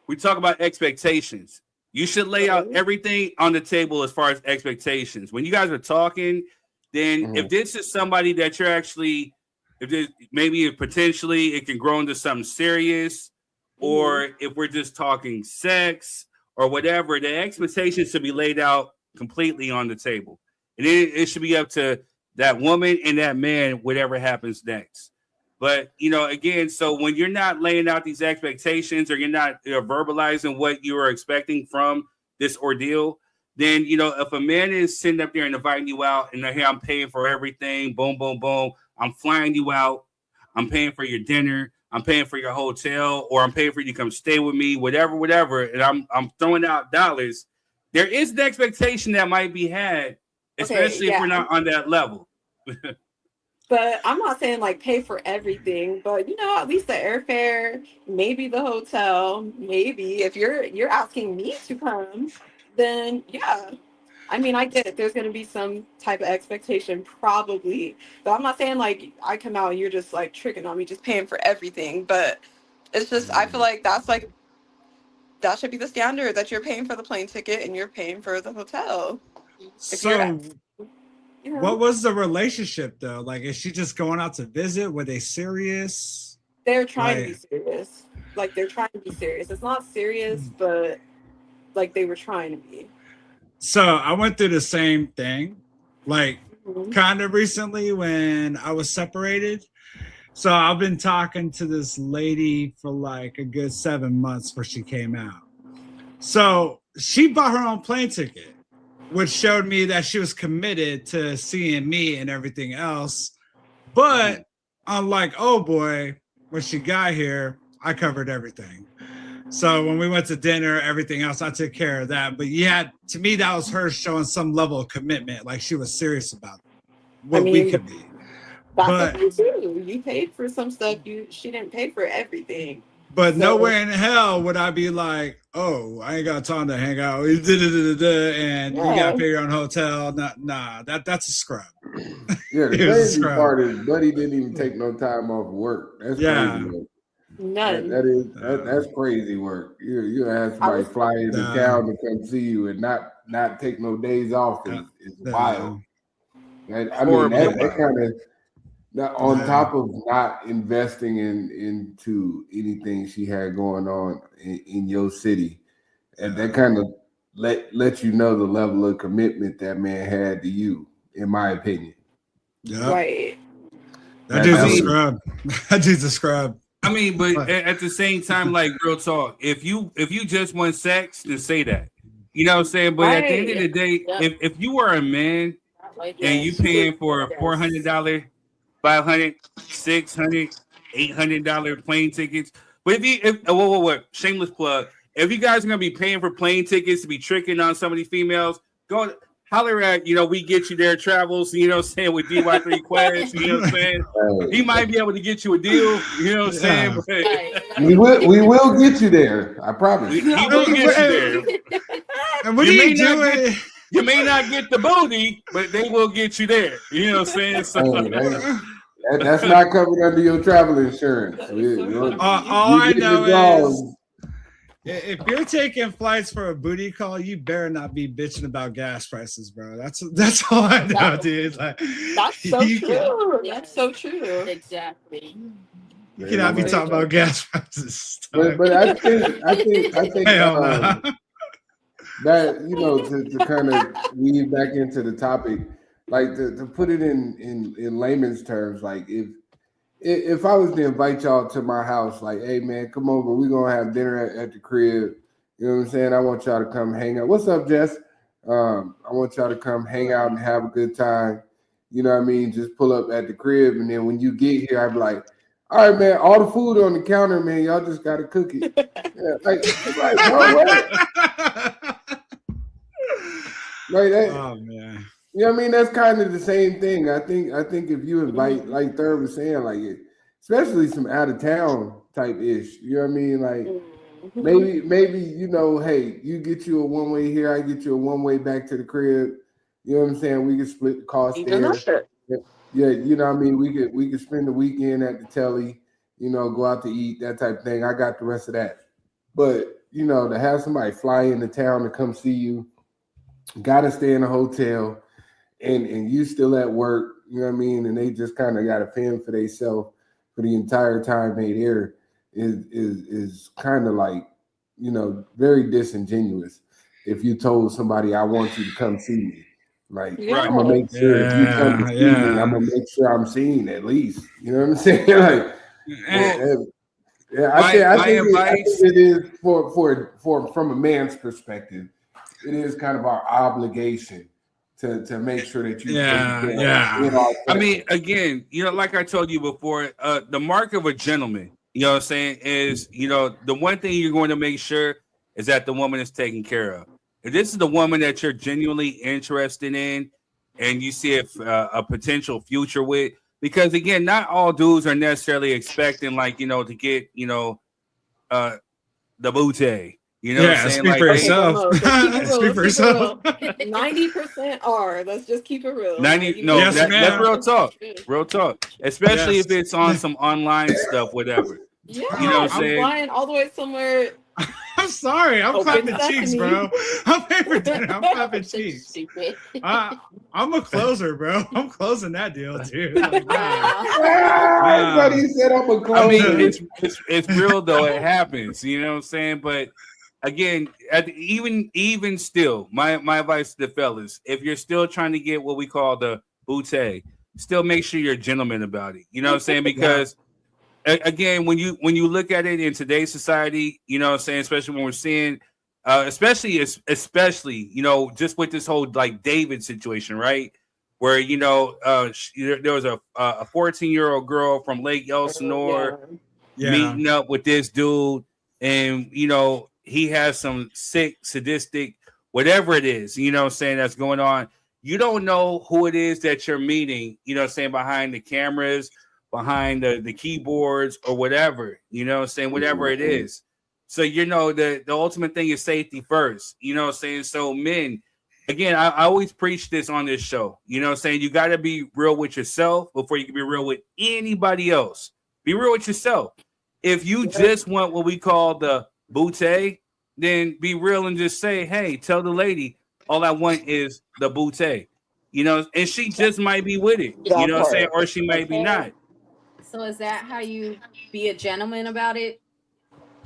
we talk about expectations. You should lay out everything on the table as far as expectations. When you guys are talking, then if this is somebody that you're actually, if potentially it can grow into something serious, or if we're just talking sex or whatever, the expectations should be laid out completely on the table, and it should be up to that woman and that man, whatever happens next. But, again, so when you're not laying out these expectations, or you're not verbalizing what you are expecting from this ordeal, then, if a man is sitting up there and inviting you out and hey, I'm paying for everything, boom, boom, boom, I'm flying you out, I'm paying for your dinner, I'm paying for your hotel, or I'm paying for you to come stay with me, whatever, and I'm throwing out dollars, there is an expectation that might be had, especially if we're not on that level. But I'm not saying like pay for everything, but at least the airfare, maybe the hotel, maybe if you're asking me to come, then yeah. I mean, I get it. There's going to be some type of expectation probably, but I'm not saying like I come out and you're just like tricking on me, just paying for everything. But it's just, I feel like that should be the standard, that you're paying for the plane ticket and you're paying for the hotel. What was the relationship though? Like, is she just going out to visit? Were they serious? They're trying to be serious. Like, they're trying to be serious. It's not serious, but like they were trying to be. So I went through the same thing, like kind of recently when I was separated. So I've been talking to this lady for like a good 7 months before she came out. So she bought her own plane ticket, which showed me that she was committed to seeing me and everything else. But unlike oh boy, when she got here, I covered everything. So when we went to dinner, everything else, I took care of that. But yeah, to me, that was her showing some level of commitment, like she was serious about what we could be. That's what too. You paid for some stuff. She didn't pay for everything. But nowhere in hell would I be like, oh, I ain't got time to hang out. And you gotta pay your own hotel. Nah, that's a scrub. Yeah, the crazy part is Buddy didn't even take no time off work. That's crazy work. None. That's crazy work. You have somebody fly into town to come see you and not take no days off is wild. That kind of. Now, on top of not investing into anything she had going on in your city, and that kind of let you know the level of commitment that man had to you, in my opinion. Yeah. Right. That dude's a scrub. That dude's a scrub. I mean, but at the same time, like real talk, if you just want sex, then say that. You know what I'm saying? But at the end of the day, if you are a man and you paying for a $400, $500, $600, $800 plane tickets. But if shameless plug, if you guys are gonna be paying for plane tickets to be tricking on some of these females, go holler at, We Get You There Travels, with DY3 Quest, He might be able to get you a deal, We will get you there. I promise. He will get you there. And what do you do? You may not get the booty, but they will get you there. You know what I'm saying? So, that's not covered under your travel insurance. All I know is, if you're taking flights for a booty call, you better not be bitching about gas prices, bro. That's all I know, dude. Like, that's so true. That's so true. Exactly. You cannot be talking about gas prices. But I think that to kind of weave back into the topic, like to put it in layman's terms, like if I was to invite y'all to my house, like, hey man, come over, we're gonna have dinner at the crib. You know what I'm saying? I want y'all to come hang out. What's up, Jess? I want y'all to come hang out and have a good time. You know what I mean? Just pull up at the crib, and then when you get here, I'd be like, all right, man, all the food on the counter, man, y'all just gotta cook it. No way. Like that. Oh man. You know what I mean? That's kind of the same thing. I think if you invite, like Thurb was saying, like especially some out of town type ish. You know what I mean? Like maybe hey, you get you a one way here, I get you a one way back to the crib. You know what I'm saying? We can split the cost there. Yeah, you know what I mean? We could spend the weekend at the telly, go out to eat, that type of thing. I got the rest of that. But to have somebody fly into town to come see you, gotta stay in a hotel. And you still at work, you know what I mean? And they just kind of got to fend for themselves for the entire time they there is kind of like, very disingenuous. If you told somebody, I want you to come see me, like I'm gonna make sure if you come to see me, I'm gonna make sure I'm seen at least. You know what I'm saying? Like, I think it is for from a man's perspective, it is kind of our obligation to make sure that you I mean, again, like I told you before, the mark of a gentleman, you know what I'm saying, is the one thing you're going to make sure is that the woman is taken care of. If this is the woman that you're genuinely interested in and you see a potential future with, because again, not all dudes are necessarily expecting to get the booty. You know what I'm saying? Speak for yourself. Speak for yourself. 90% are. Let's just keep it real. 90. No, that's real talk. Real talk. Especially if it's on some online stuff, whatever. Yeah, you know what I'm saying? Flying all the way somewhere. I'm sorry. I'm clapping cheeks, bro. I'm paying for dinner. I'm clapping cheeks. I'm a closer, bro. I'm closing that deal, dude. Like, everybody said I'm a closer. I mean, it's real though. It happens. You know what I'm saying? But again, even still, my advice to the fellas: if you're still trying to get what we call the booty, still make sure you're a gentleman about it. You know what I'm saying? Because again, when you look at it in today's society, you know what I'm saying, especially when we're seeing, especially just with this whole like David situation, right? Where there was a 14-year-old girl from Lake Elsinore meeting up with this dude, and he has some sick, sadistic, whatever it is, you know what I'm saying, that's going on. You don't know who it is that you're meeting, you know what I'm saying, behind the cameras, behind the keyboards or whatever, you know what I'm saying, whatever it is. So, the ultimate thing is safety first, you know what I'm saying? So men, again, I always preach this on this show, you know what I'm saying? You got to be real with yourself before you can be real with anybody else. Be real with yourself. If you just want what we call the booty, then be real and just say, hey, tell the lady, all I want is the booty, and she just might be with it, you know what I'm saying? Or she might be not. So is that how you be a gentleman about it?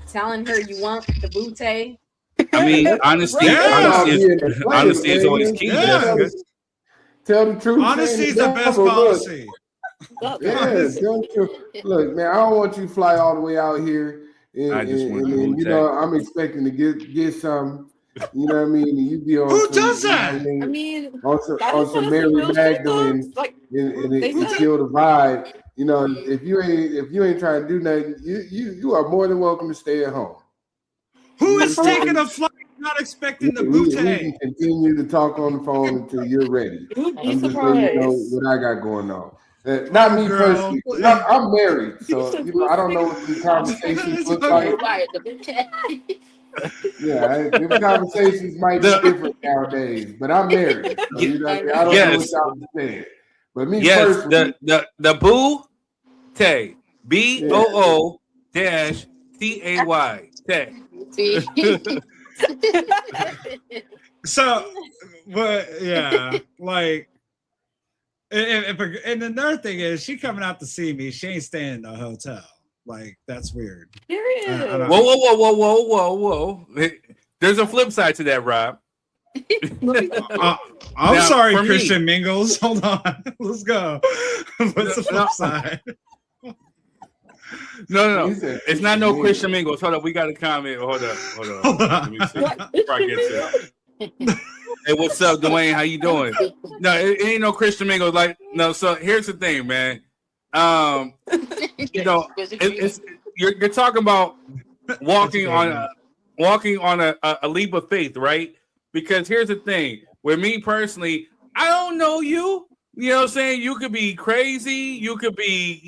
Telling her you want the booty? I mean, honesty is always key. Yeah. Tell the truth. Honesty is the best policy. Look, man, I don't want you to fly all the way out here. And I'm expecting to get some. You know what I mean? And you be on who does that? I mean, on some Mary Magdalene and kill the vibe. If you ain't trying to do nothing, you are more than welcome to stay at home. Who is taking a flight not expecting the We bootay? can continue to talk on the phone until you're ready. I'm just letting you know what I got going on. Not me personally. I'm married, so I don't know what these conversations look like. Yeah, the conversations might be different nowadays, but I'm married. So, I don't know what y'all saying. But me personally, the boo-tay, BOO-TAY. So, but yeah, like, and another thing is, she coming out to see me. She ain't staying in the hotel. Like, that's weird. Whoa. There's a flip side to that, Rob. I'm Now, sorry, for Christian me, Mingles. Hold on. Let's go. What's the flip side? No. It's not no Christian Mingles. Hold up. We got a comment. Hold up. Let me see. Before I get to it. Hey, what's up, Dwayne? How you doing? No, it ain't no Christian Mingles. Like, no. So here's the thing, man. You're talking about walking on a leap of faith, right? Because here's the thing. With me personally, I don't know you. You know what I'm saying? You could be crazy. You could be,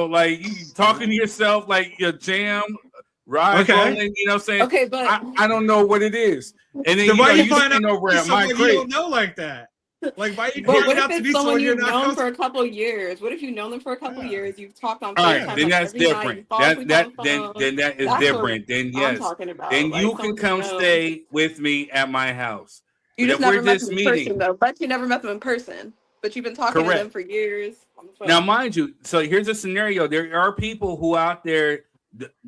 like you talking to yourself like your jam, rolling, you know what I'm saying? Okay, but I don't know what it is. And then why you you find sitting out over at my someone crib. you don't know like that? Like, why you But what out if to be it's someone you're you've not known for a couple of years? What if you've known them for a couple of years? You've talked on All right, FaceTime then like that's every different. night. Then that is That's different. what Then I'm yes, talking about. then Like, you can come stay with me at my house. You But just if we're never met just them in meeting, person, though. But you never met them in person. But you've been talking to them correct. for years on the phone. Now, mind you, so here's a scenario. There are people who out there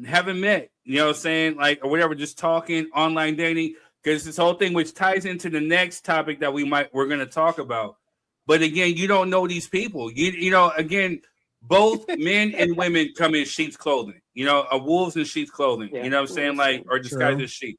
haven't met, you know what I'm saying, like, or whatever, just talking, online dating, because this whole thing, which ties into the next topic that we're going to talk about. But again, you don't know these people. Again, both men and women come in sheep's clothing, wolves in sheep's clothing, you know what I'm saying, like, or disguised as sheep.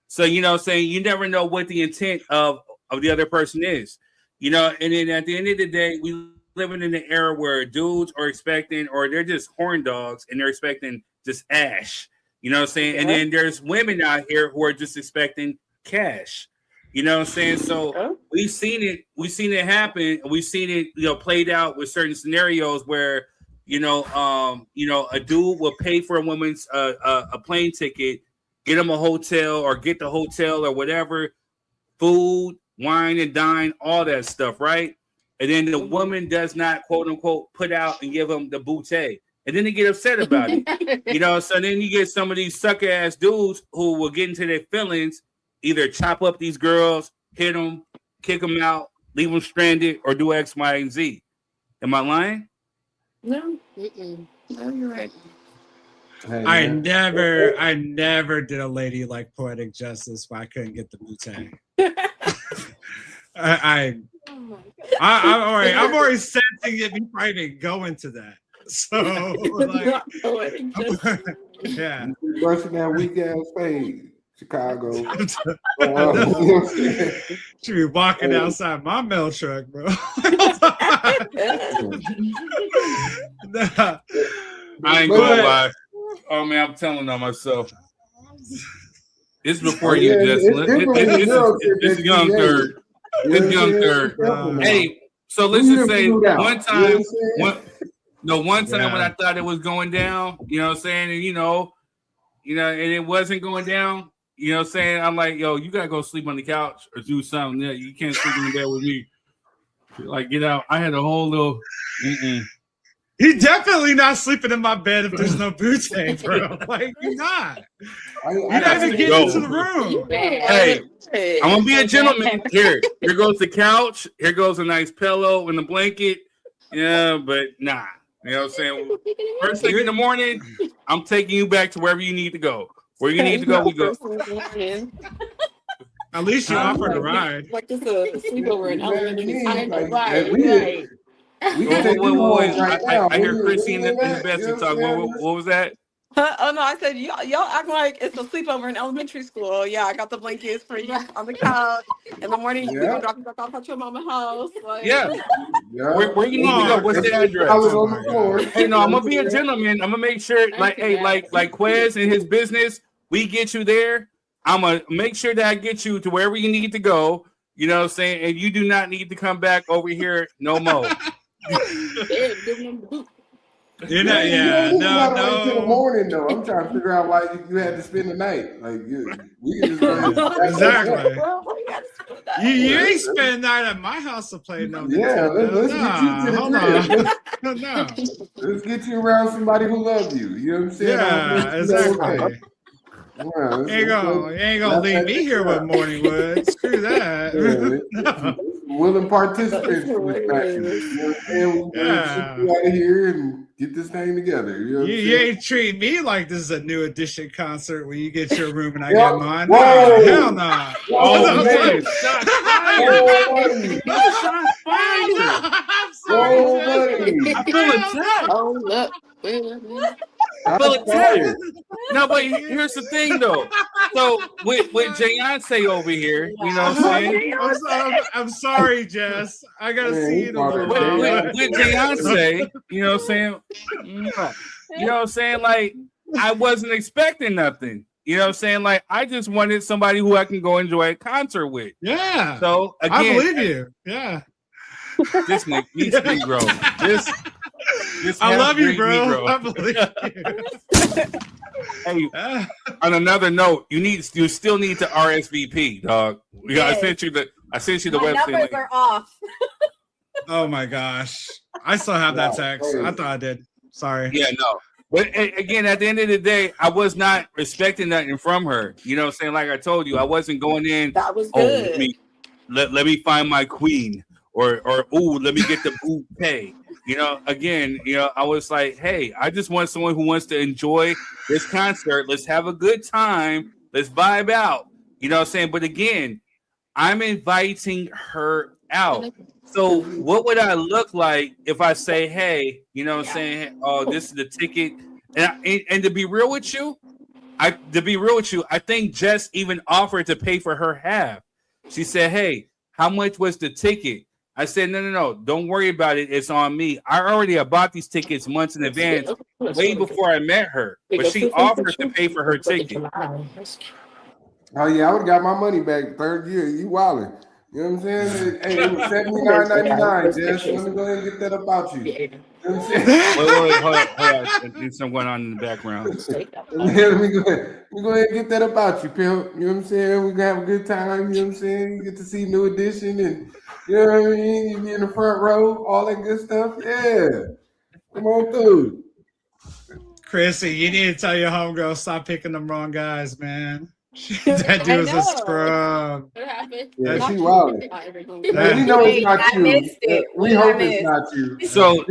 So, you know what I'm saying, you never know what the intent of the other person is. And then at the end of the day, we living in an era where dudes are expecting, or they're just horn dogs, and they're expecting just ash. You know what I'm saying? Yeah. And then there's women out here who are just expecting cash. You know what I'm saying? So we've seen it happen. We've seen it, played out with certain scenarios where, a dude will pay for a woman's a plane ticket, get them a hotel or get the hotel or whatever, food, wine and dine, all that stuff, right? And then the woman does not, quote unquote, put out and give them the bootay. And then they get upset about it. So then you get some of these sucker ass dudes who will get into their feelings, either chop up these girls, hit them, kick them out, leave them stranded, or do X, Y, and Z. Am I lying? No. No, you're right. Hey, I never did a lady like poetic justice where I couldn't get the bootay. I'm already sensing it before I even go into that. So, yeah. Brushing that weak ass fade, Chicago. Should be walking outside my mail truck, bro. I ain't gonna lie. Oh man, I'm telling on myself. It's before you, Justin. It's young third. It's young third. Hey, so let's just say one time when I thought it was going down, you know what I'm saying, and and it wasn't going down, you know what I'm saying, I'm like, yo, you gotta go sleep on the couch or do something. You can't sleep in the bed with me. Like, get out. I had a whole little. You're definitely not sleeping in my bed if there's no bootay, bro. Like, you're not. You're not even getting into the room. Hey, I'm gonna be a gentleman. Here goes the couch. Here goes a nice pillow and the blanket. Yeah, but nah. You know what I'm saying? First thing in the morning, I'm taking you back to wherever you need to go. Where you need to go, we go. At least you offered a ride. Like just a sleepover in elementary. Right. I hear Chrissy in the basket talk. What was that? Oh no, I said y'all act like it's a sleepover in elementary school. Yeah, I got the blankets for you on the couch. In the morning, you can drop off at your mama's house. Like, Where you need to go? What's the address? Hey, no, I'm gonna be a gentleman. I'm gonna make sure, like Quez and his business, we get you there. I'm gonna make sure that I get you to wherever you need to go. You know what I'm saying? And you do not need to come back over here no more. You know, yeah, wait till the morning though. I'm trying to figure out why you had to spend the night. Like we can just go exactly. You ain't spend the night at my house to play no. Yeah, let's get you to the hold on. No. Let's get you around somebody who loves you. You know what I'm saying? Yeah, exactly. Yeah, you ain't gonna leave me here with Morningwood. Screw that. No. Willing participants for this match. You know what I'm saying? We're out of here and get this thing together. You know you ain't treating me like this is a new edition concert where you get your room and I Yep. get mine. Whoa. No, hell no. Oh, man. Shots fired. I feel attacked. Oh, look. Wait a minute. I feel attacked. No, but here's the thing, though. So with Beyonce over here, you know what I'm saying? I'm sorry, Jess. I gotta see it a little with Beyonce, you know what I'm saying? You know what I'm saying? Like, I wasn't expecting nothing. You know what I'm saying? Like, I just wanted somebody who I can go enjoy a concert with. Yeah. So again, I believe you. Yeah. This needs Negro. This I love you, bro. Negro. I believe you. Hey, on another note, you still need to RSVP, dog. Yes. I sent you the My website. numbers link. are off. Oh my gosh. I still have that text. I thought I did. Sorry. Yeah, no. But again, at the end of the day, I was not expecting nothing from her. You know what I'm saying? Like I told you, I wasn't going in. That was good. Let me find my queen. Or ooh, let me get the bouquet. You know, again, I was like, hey, I just want someone who wants to enjoy this concert. Let's have a good time. Let's vibe out. You know what I'm saying? But again, I'm inviting her out. So what would I look like if I say, hey, you know what I'm saying? Oh, this is the ticket. And to be real with you, I think Jess even offered to pay for her half. She said, hey, how much was the ticket? I said, no, don't worry about it. It's on me. I already bought these tickets months in advance, way before I met her. But she offered to pay for her ticket. Oh yeah, I would have got my money back third year. You wildin'. You know what I'm saying? Hey, it was $79.99, Jess. Let me go ahead and get that up out you. You know what I'm saying? Wait, hold on. There's something going on in the background. Let me go ahead and get that up out you, pimp. You know what I'm saying? We're gonna have a good time. You know what I'm saying? You get to see New Edition and you know what I mean? You be in the front row, all that good stuff. Yeah. Come on through. Chrissy, you need to tell your homegirl stop picking them wrong guys, man. That dude was a scrub. What happened? Yeah, she wild. We know it's not you. We hope it's not you. So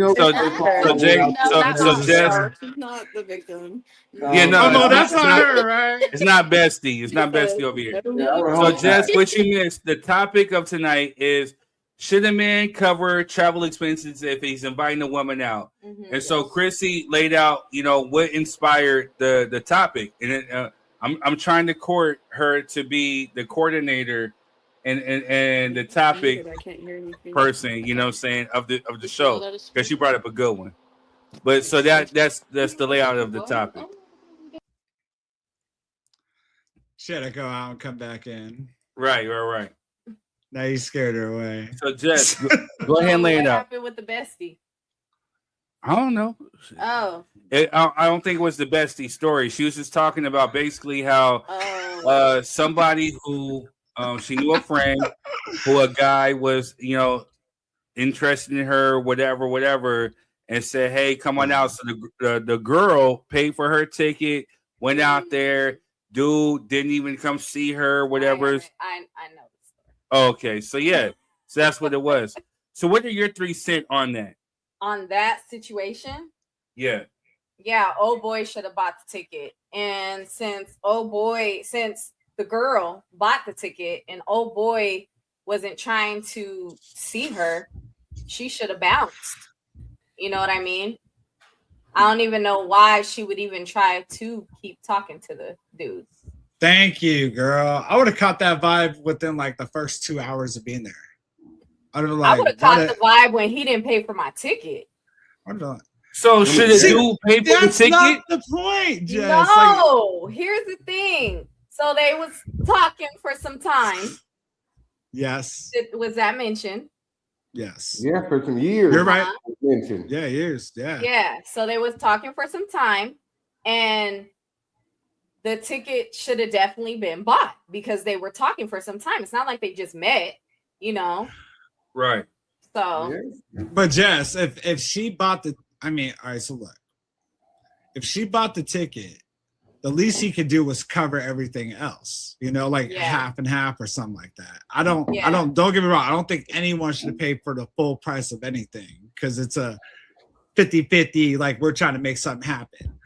Jess, She's not the victim. Yeah, no, that's not her, right? It's not Bestie. It's not Bestie over here. So Jess, what you missed? The topic of tonight is: should a man cover travel expenses if he's inviting a woman out? And so Chrissy laid out, what inspired the topic, and I'm trying to court her to be the coordinator and the topic person, you know what I'm saying, of the show, because she brought up a good one. But so that's the layout of the topic. She had to go out and come back in. Right. Now you scared her away. So Jess, go ahead and lay it What out. happened with the bestie? I don't know. Oh. I don't think it was the bestie story. She was just talking about basically how somebody who she knew a friend who a guy was, interested in her, whatever, and said, hey, come on out. So the girl paid for her ticket, went out there. Dude didn't even come see her, whatever. I know the story. Okay, so yeah. So that's what it was. So what are your 3 cents on that? On that situation? Yeah, old boy should have bought the ticket. And since the girl bought the ticket and old boy wasn't trying to see her, she should have bounced. You know what I mean? I don't even know why she would even try to keep talking to the dudes. Thank you, girl. I would have caught that vibe within like the first 2 hours of being there. I would have caught the vibe when he didn't pay for my ticket. So should a dude pay for the ticket? That's not the point, Jess. No, here's the thing. So they was talking for some time. Yes. Was that mentioned? Yes. Yeah, for some years. You're right. Mentioned. Yeah, years. Yeah. Yeah. So they was talking for some time, and the ticket should have definitely been bought because they were talking for some time. It's not like they just met, you know. Right. So. But Jess, if she bought the, I mean, all right. So look, if she bought the ticket, the least he could do was cover everything else, you know, like half and half or something like that. Don't get me wrong. I don't think anyone should have paid for the full price of anything because it's a 50-50, like we're trying to make something happen.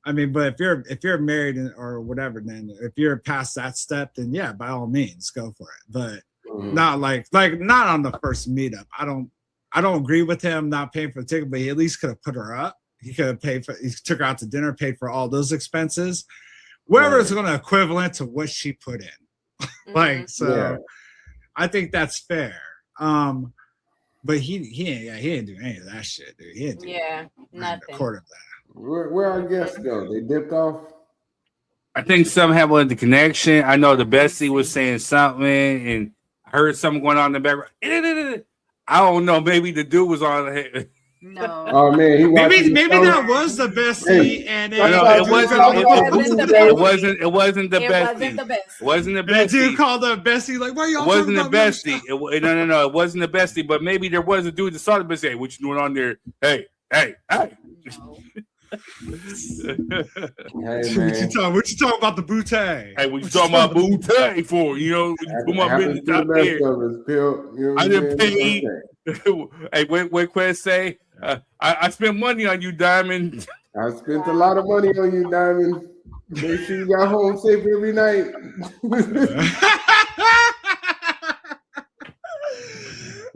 I mean, but if you're married or whatever, then if you're past that step, then yeah, by all means, go for it. But not like not on the first meetup. I don't agree with him not paying for the ticket, but he at least could have put her up. He could have paid for. He took her out to dinner, paid for all those expenses, whatever is going to equivalent to what she put in. I think that's fair. But he didn't do any of that shit, dude. He didn't do nothing. A quarter of that. Where our guests go? They dipped off. I think something happened with the connection. I know the bestie was saying something, and I heard something going on in the background. I don't know. Maybe the dude was on. No. Oh man, maybe that was the bestie, and it wasn't the bestie. It wasn't the bestie. That dude called the bestie like, why y'all? It wasn't the bestie. No, it wasn't the bestie. But maybe there was a dude that saw the bestie. Hey, what you doing on there? Hey. Hey, what you talking about the bootay? Hey, what you talking about bootay for? You know, put my business out there. I didn't pay. Hey, what Quest say? I spent money on you, Diamond. I spent a lot of money on you, Diamond. Make sure you got home safe every night.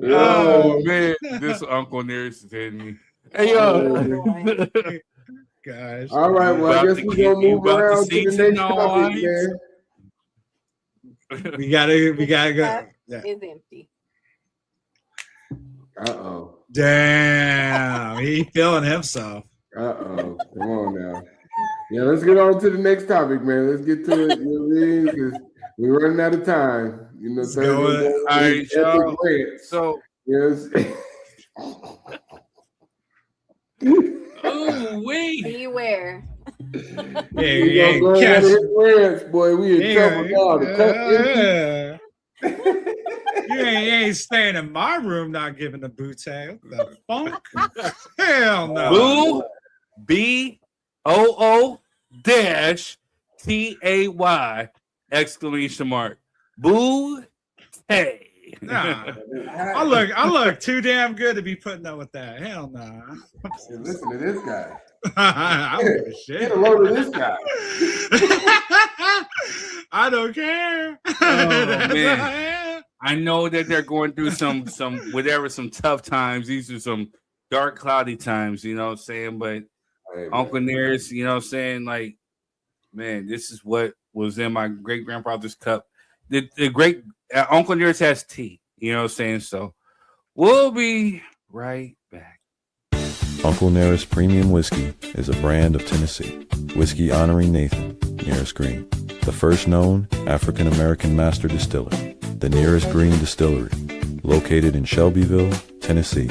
Oh man, this Uncle Nearest is hitting me. Hey yo, guys. All right, well I guess we're gonna move around to the next topic, man. We gotta go. Yeah. It's empty. Uh-oh. Damn, he feeling himself. Uh-oh. Come on now. Yeah, let's get on to the next topic, man. Let's get to it. You know what I mean? Because we're running out of time. You know, all right, y'all. So yes. Oh wait. Beware. Hey, boy, we in trouble now. You ain't staying in my room not giving the bootay. The funk? Hell no. Boo BOO -TAY exclamation mark. Boo hey. Nah. I look too damn good to be putting up with that. Hell no. Nah. Listen to this guy. I don't give a shit. Get a load of this guy. I don't care. Oh, man. I know that they're going through some tough times. These are some dark, cloudy times, you know what I'm saying? But Uncle Nearest, you know what I'm saying? Like, man, this is what was in my great grandfather's cup. The great Uncle Nearest has tea, you know what I'm saying? So we'll be right back. Uncle Nearest Premium Whiskey is a brand of Tennessee. Whiskey honoring Nathan, Nearest Green, the first known African-American master distiller. The Nearest Green Distillery, located in Shelbyville, Tennessee,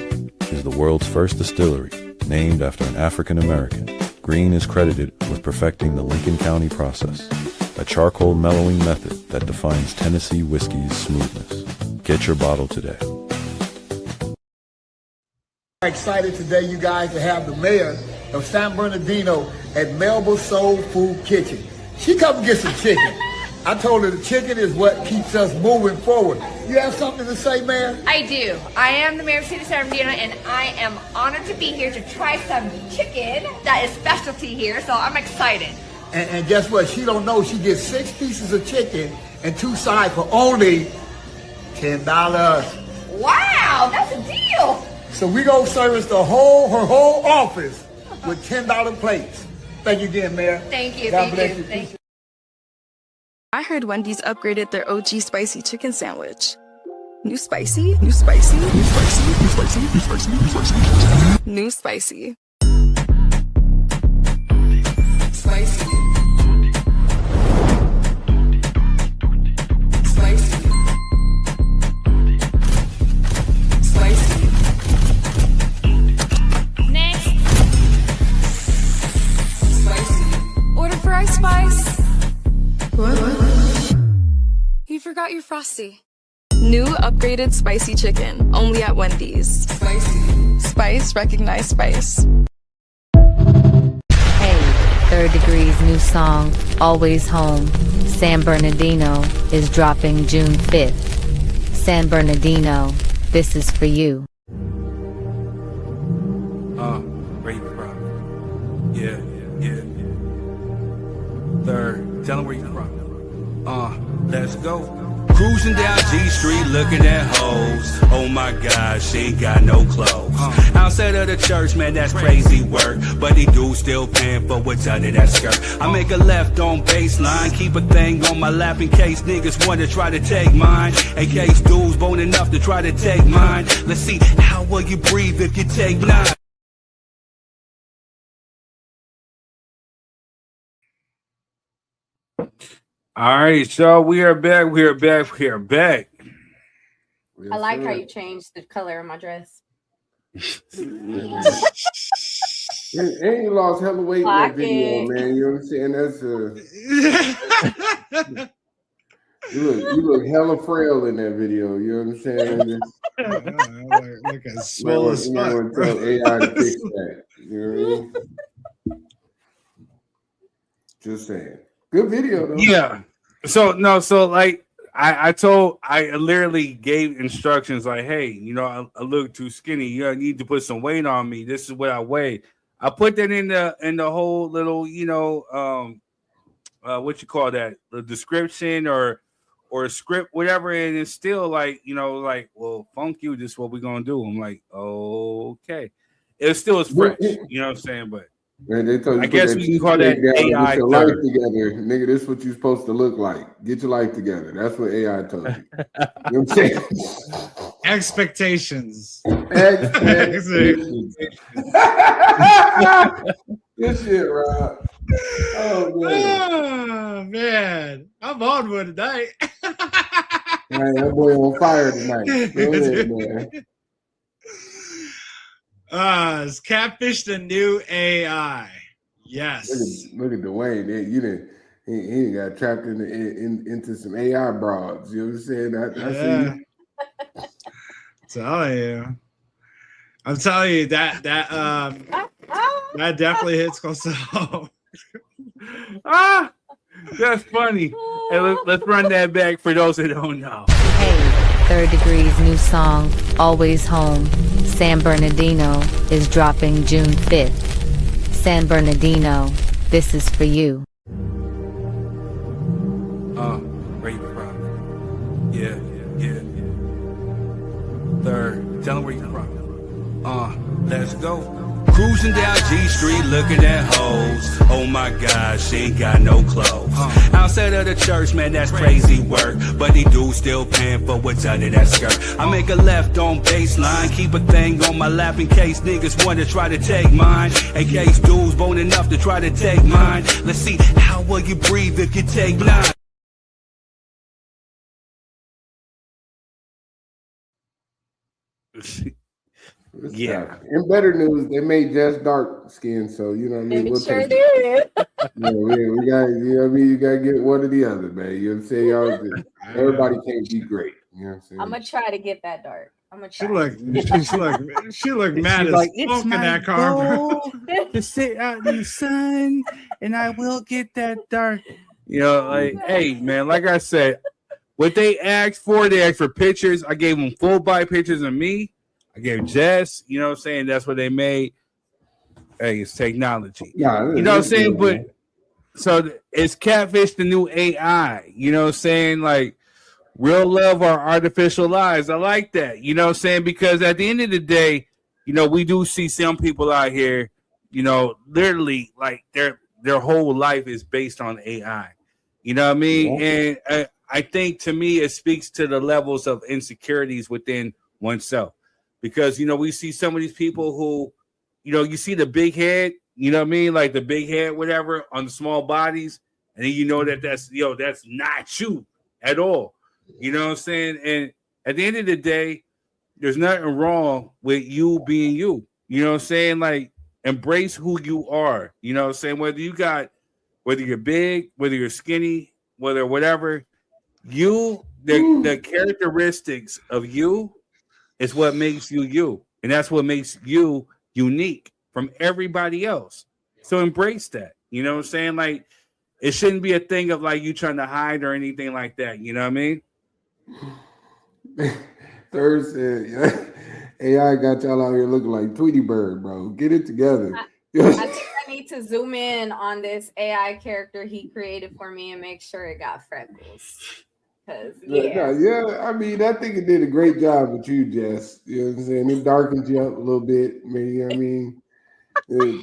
is the world's first distillery named after an African-American. Green is credited with perfecting the Lincoln County process, a charcoal mellowing method that defines Tennessee whiskey's smoothness. Get your bottle today. Excited today, you guys, to have the mayor of San Bernardino at Melba Soul Food Kitchen. She come and get some chicken. I told her the chicken is what keeps us moving forward. You have something to say, Mayor? I do. I am the Mayor of City of San Bernardino, and I am honored to be here to try some chicken that is specialty here, so I'm excited. And guess what? She don't know she gets 6 pieces of chicken and 2 sides for only $10. Wow, that's a deal. So we gonna service her whole office with $10 plates. Thank you again, Mayor. Thank you. God bless you. Thank you. I heard Wendy's upgraded their OG spicy chicken sandwich. New spicy? New spicy? New spicy? New spicy? New spicy? New spicy? New spicy. Spicy. forgot your Frosty. New upgraded spicy chicken, only at Wendy's. Spicy. Spice, recognize spice. Hey, Third Degree's new song, Always Home, San Bernardino, is dropping June 5th. San Bernardino, this is for you. Where you from? Yeah. Third, tell them where you from. Let's go. Cruising down G Street looking at hoes. Oh my God, she ain't got no clothes. Outside of the church, man, that's crazy work. But he do still paying for what's under that skirt. I make a left on baseline, keep a thing on my lap in case niggas want to try to take mine. In case dudes bone enough to try to take mine. Let's see, how will you breathe if you take 9? All right, so we are back. I like how you changed the color of my dress. And you lost hella weight in that video, man. You know what I'm saying? That's you look hella frail in that video. You know what I'm saying? Look at swole as fuck. Tell AI to fix that. You know what I mean? Just saying. Good video though. Yeah. So like I literally gave instructions like, hey, you know, I look too skinny. You need to put some weight on me. This is what I weigh. I put that in the whole little, you know, what you call that, the description or script, whatever. And it's still like, you know, like, well, funk you. This is what we're gonna do. I'm like, okay. It still is fresh. You know what I'm saying? But man, they told you I guess we can call that AI. Get your life together, nigga. This is what you're supposed to look like. Get your life together. That's what AI told you. You know what I'm saying? Expectations. Good shit, Rob. Oh man, I'm on one tonight. Man, that boy on fire tonight. Go ahead, man. Is Catfish the new AI? Yes. Look at Dwayne. He got trapped into some AI broads. You know what I'm saying? I'm telling you that definitely hits close to home. That's funny. Hey, let's run that back for those that don't know. Hey, Third Degree's new song, Always Home, San Bernardino, is dropping June 5th. San Bernardino, this is for you. Where you from? Yeah. Third, tell them where you from. Let's go. Cruising down G Street looking at hoes. Oh my God, she ain't got no clothes. Outside of the church, man, that's crazy work. But he do still paying for what's under that skirt. I make a left on baseline, keep a thing on my lap in case niggas want to try to take mine. In case dudes bone enough to try to take mine. Let's see, how will you breathe if you take 9? Yeah. In better news, they made Jess dark skin, so you know what I mean. They sure did. We got, you know what I mean. You gotta get one or the other, man. You know what I'm saying? Y'all, everybody can't be great. You know what I'm saying? I'm gonna try to get that dark. I'm gonna try. She look mad as like, fuck in that car. To sit out in the sun, and I will get that dark. You know, like, hey, man, like I said, what they asked for pictures. I gave them full body pictures of me. I gave Jess, you know what I'm saying? That's what they made. Hey, it's technology. Yeah, you know what I'm saying? But so is Catfish the new AI? You know what I'm saying? Like real love or artificial lies. I like that. You know what I'm saying? Because at the end of the day, you know, we do see some people out here, you know, literally like their whole life is based on AI. You know what I mean? Yeah. And I think to me, it speaks to the levels of insecurities within oneself. Because, you know, we see some of these people who, you know, you see the big head, you know what I mean? Like the big head, whatever, on the small bodies. And then you know that's not you at all. You know what I'm saying? And at the end of the day, there's nothing wrong with you being you. You know what I'm saying? Like, embrace who you are. You know what I'm saying? Whether you're big, whether you're skinny, whether whatever, you the characteristics of you is what makes you you, and that's what makes you unique from everybody else. So embrace that. You know what I'm saying? Like, it shouldn't be a thing of like you trying to hide or anything like that. You know what I mean? Third said, yeah, AI got y'all out here looking like Tweety Bird, bro. Get it together. I think I need to zoom in on this AI character he created for me and make sure it got freckles. Because Yeah, I mean, I think it did a great job with you, Jess. You know what I'm saying? It darkened you up a little bit, maybe. You know what I mean,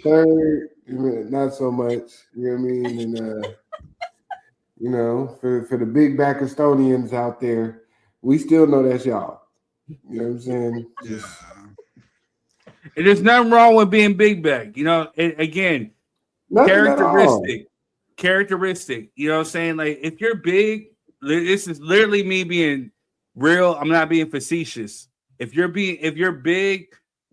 third, not so much. You know what I mean? And for the big back Estonians out there, we still know that's y'all. You know what I'm saying? And there's nothing wrong with being big back. You know, again, characteristic. You know what I'm saying? Like, if you're big, this is literally me being real. I'm not being facetious. If you're big,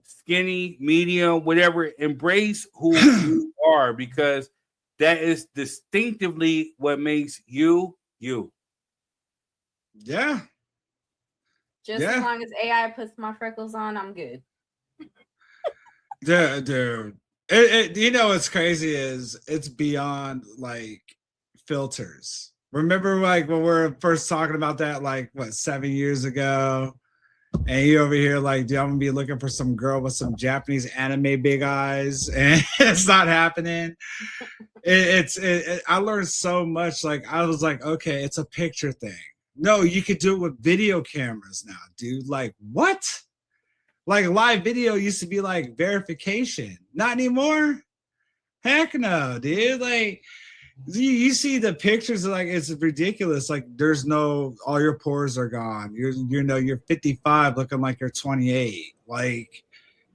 skinny, medium, whatever, embrace who you are, because that is distinctively what makes you you. Yeah. Just as long as AI puts my freckles on, I'm good. Dude. You know what's crazy is it's beyond like filters. Remember, like, when we were first talking about that, like, 7 years ago? And you over here like, dude, I'm gonna be looking for some girl with some Japanese anime big eyes, and it's not happening. I learned so much. Like, I was like, okay, it's a picture thing. No, you could do it with video cameras now, dude. Like, what? Like, live video used to be like verification. Not anymore. Heck no, dude. Like, you see the pictures, like, it's ridiculous. Like, there's no, all your pores are gone. You're 55 looking like you're 28. Like,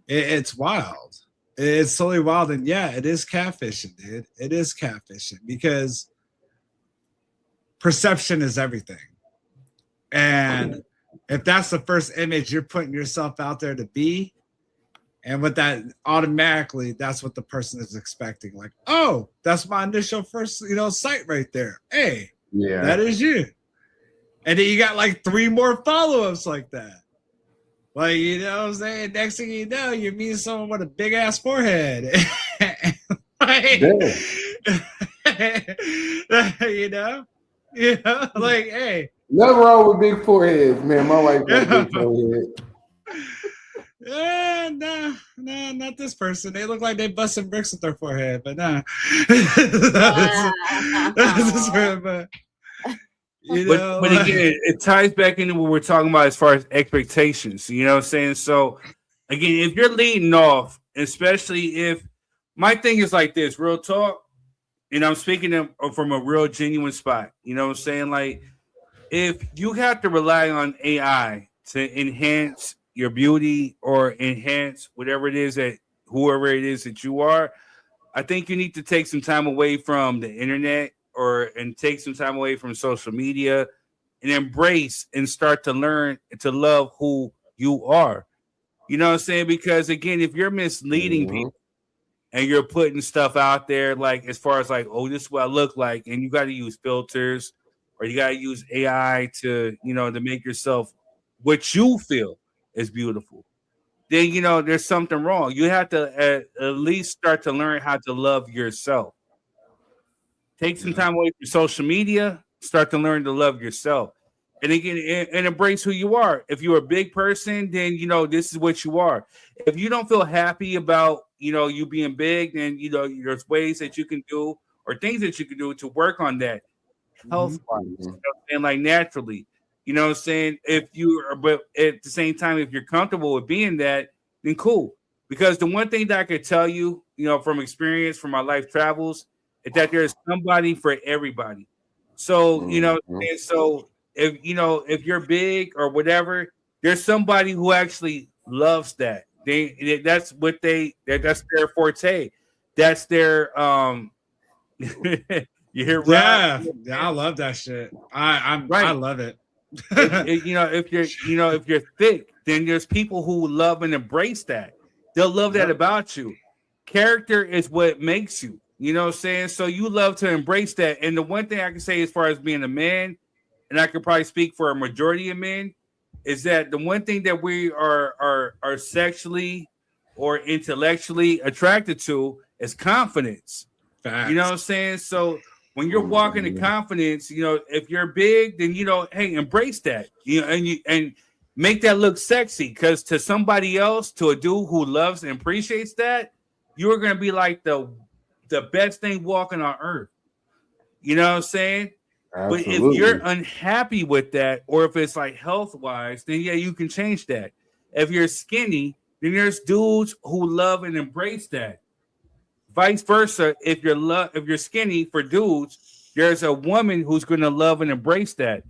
it's wild. It's totally wild. And yeah, it is catfishing, dude. It is catfishing, because perception is everything. And if that's the first image you're putting yourself out there to be, and with that, automatically, that's what the person is expecting. Like, oh, that's my initial first, sight right there. Hey, yeah, that is you. And then you got like 3 more follow-ups like that. Like, you know what I'm saying? Next thing you know, you meet someone with a big ass forehead. Like, like, hey. Nothing wrong with big foreheads, man. My wife got a big forehead. No, not this person. They look like they busting bricks with their forehead, but nah. But again, it ties back into what we're talking about as far as expectations. You know what I'm saying? So, again, if you're leading off, especially if my thing is like this, real talk, and I'm speaking from a real genuine spot. You know what I'm saying? Like, if you have to rely on AI to enhance your beauty or enhance whatever it is that whoever it is that you are, I think you need to take some time away from the internet and take some time away from social media and embrace and start to learn to love who you are. You know what I'm saying? Because again, if you're misleading people and you're putting stuff out there, like as far as like, oh, this is what I look like, and you got to use filters or you got to use AI to, to make yourself what you feel is beautiful, then, there's something wrong. You have to at least start to learn how to love yourself. Take some time away from social media, start to learn to love yourself. And again, and embrace who you are. If you're a big person, then, this is what you are. If you don't feel happy about, you being big, then, there's ways that you can do or things that you can do to work on that health-wise, and like naturally. You know what I'm saying? But at the same time, if you're comfortable with being that, then cool. Because the one thing that I could tell you, from experience, from my life travels, is that there's somebody for everybody. So, so if you're big or whatever, there's somebody who actually loves that. That's their forte. That's their you hear? Yeah, I love that shit. I love it. If you're thick, then there's people who love and embrace that. They'll love that about you. Character is what makes you. You know what I'm saying? So you love to embrace that. And the one thing I can say as far as being a man, and I could probably speak for a majority of men, is that the one thing that we are sexually or intellectually attracted to is confidence. Facts. You know what I'm saying? So when you're walking in confidence, if you're big, then hey, embrace that. And make that look sexy, because to somebody else, to a dude who loves and appreciates that, you're gonna be like the best thing walking on earth. You know what I'm saying? Absolutely. But if you're unhappy with that, or if it's like health wise, then yeah, you can change that. If you're skinny, then there's dudes who love and embrace that. Vice versa, if you're skinny for dudes, there's a woman who's going to love and embrace that.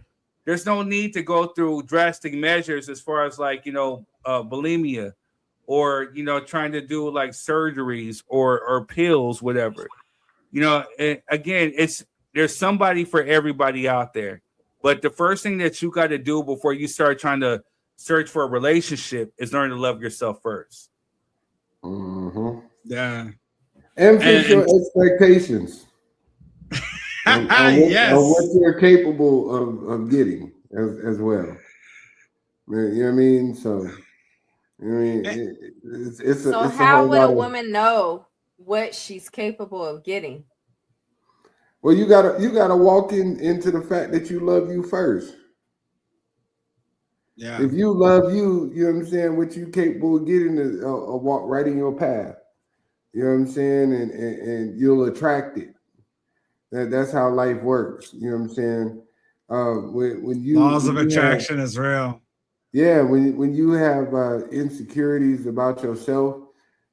There's no need to go through drastic measures as far as like bulimia, or trying to do like surgeries or pills, whatever. Again, there's somebody for everybody out there. But the first thing that you got to do before you start trying to search for a relationship is learn to love yourself first. Mm-hmm. Yeah. And fix your expectations on what you're capable of getting as well. You know what I mean? So, it's how would a woman know what she's capable of getting? Well, you gotta walk into the fact that you love you first. Yeah. If you love you, you know what I'm saying, what you capable of getting is a walk right in your path. You know what I'm saying? And you'll attract it. That's how life works. You know what I'm saying? When you laws of attraction is real. Yeah, when you have insecurities about yourself,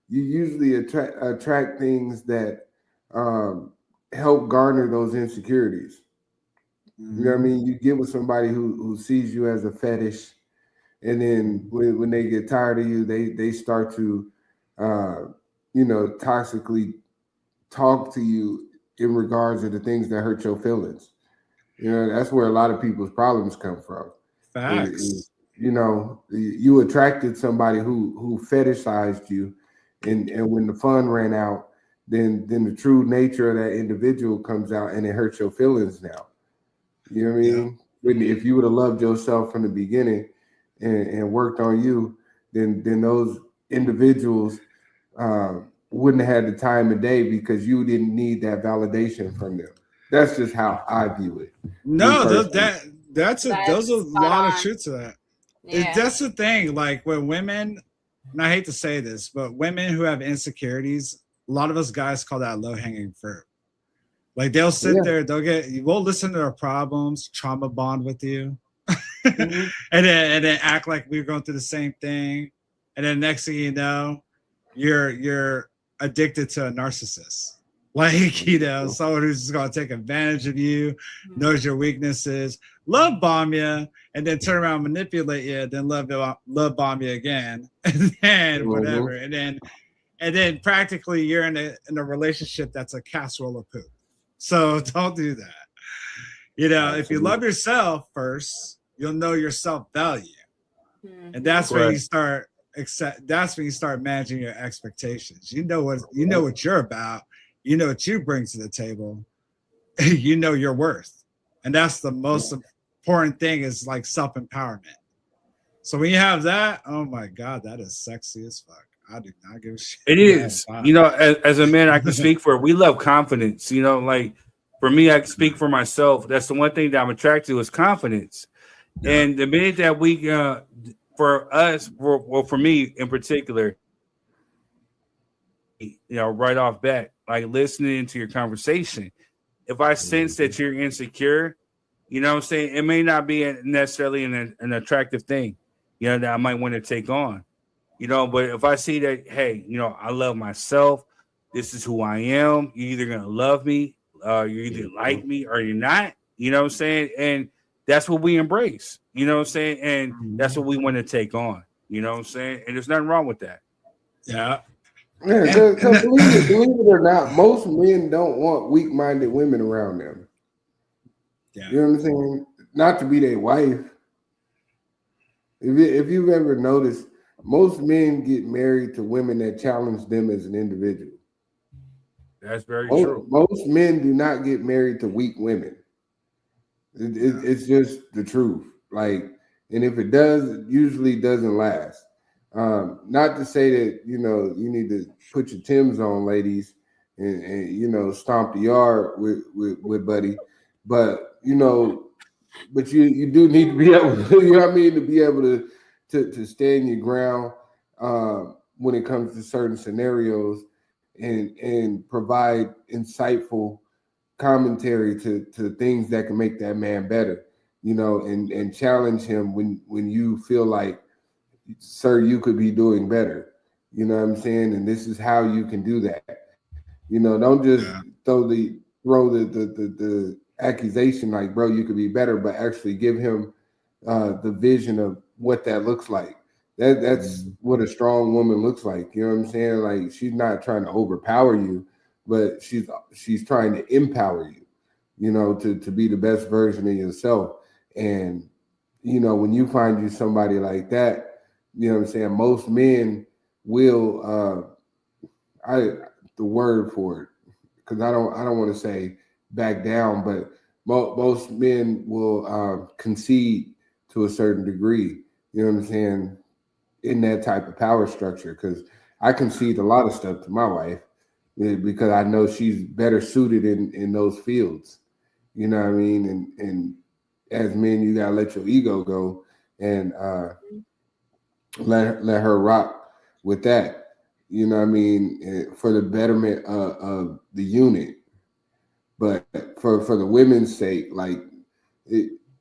you usually attract things that help garner those insecurities. You know what I mean? You get with somebody who sees you as a fetish, and then when they get tired of you, they start to toxically talk to you in regards to the things that hurt your feelings. That's where a lot of people's problems come from. Facts. You attracted somebody who fetishized you, and when the fun ran out, then the true nature of that individual comes out, and it hurts your feelings now. You know what I mean? Yeah. If you would have loved yourself from the beginning and worked on you, then those individuals wouldn't have had the time of day, because you didn't need that validation from them. That's just how I view it. No, there's a lot of truth to that. Yeah. That's the thing. Like when women, and I hate to say this, but women who have insecurities, a lot of us guys call that low-hanging fruit. Like they'll sit there, we'll listen to their problems, trauma bond with you, and then act like we're going through the same thing, and then next thing you know, you're addicted to a narcissist. Like, someone who's just going to take advantage of you, knows your weaknesses, love bomb you, and then turn around, manipulate you, then love bomb you again, and then whatever. And then practically you're in a relationship that's a casserole of poop. So don't do that. If you love yourself first, you'll know your self-value. And that's where you start that's when you start managing your expectations. You know what you're about. You know what you bring to the table. You know your worth. And that's the most important thing, is like self-empowerment. So when you have that, oh my God, that is sexy as fuck. I do not give a shit. It is. As a man, I can speak for it. We love confidence. Like for me, I can speak for myself. That's the one thing that I'm attracted to, is confidence. Yeah. And the minute that we, for us, for me in particular, right off bat, like listening to your conversation, if I sense that you're insecure, you know what I'm saying, it may not be necessarily an attractive thing, that I might want to take on, but if I see that, hey, I love myself, this is who I am, you're either going to love me, you either like me or you're not, you know what I'm saying? And that's what we embrace, you know what I'm saying? And that's what we want to take on, you know what I'm saying? And there's nothing wrong with that. Yeah. Yeah, because believe it or not, most men don't want weak-minded women around them. Yeah. You know what I'm saying? Not to be their wife. If you've ever noticed, most men get married to women that challenge them as an individual. That's very true. Most men do not get married to weak women. It's just the truth. Like, and if it does, it usually doesn't last. Not to say that, you know, you need to put your Timbs on, ladies, and you know, stomp the yard with buddy, but you know, but you do need to be able to, you know what I mean, to be able to stand your ground when it comes to certain scenarios and provide insightful commentary to things that can make that man better, you know, and challenge him when you feel like, sir, you could be doing better. You know what I'm saying? And this is how you can do that. You know, don't just throw the accusation like, bro, you could be better, but actually give him the vision of what that looks like. That's what a strong woman looks like. You know what I'm saying? Like, she's not trying to overpower you, but she's trying to empower you, you know, to be the best version of yourself. And, you know, when you find you somebody like that, you know what I'm saying, most men will the word for it, because I don't want to say back down, but most men will concede to a certain degree, you know what I'm saying, in that type of power structure, because I concede a lot of stuff to my wife because I know she's better suited in those fields. You know what I mean? And as men, you gotta let your ego go and let her rock with that. You know what I mean? For the betterment of the unit. But for the women's sake, like,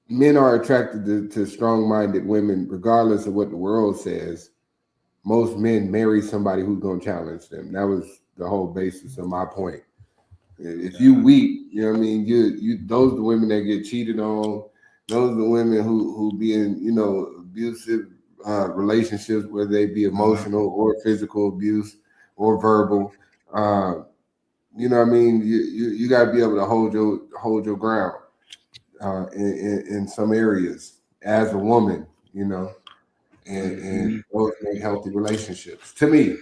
men are attracted to strong-minded women, regardless of what the world says. Most men marry somebody who's going to challenge them. That was the whole basis of my point. If you weak, you know what I mean, you those are the women that get cheated on. Those are the women who be in, you know, abusive relationships, whether they be emotional or physical abuse or verbal. You know what I mean? You got to be able to hold your ground in some areas as a woman, you know, and both make healthy relationships. To me,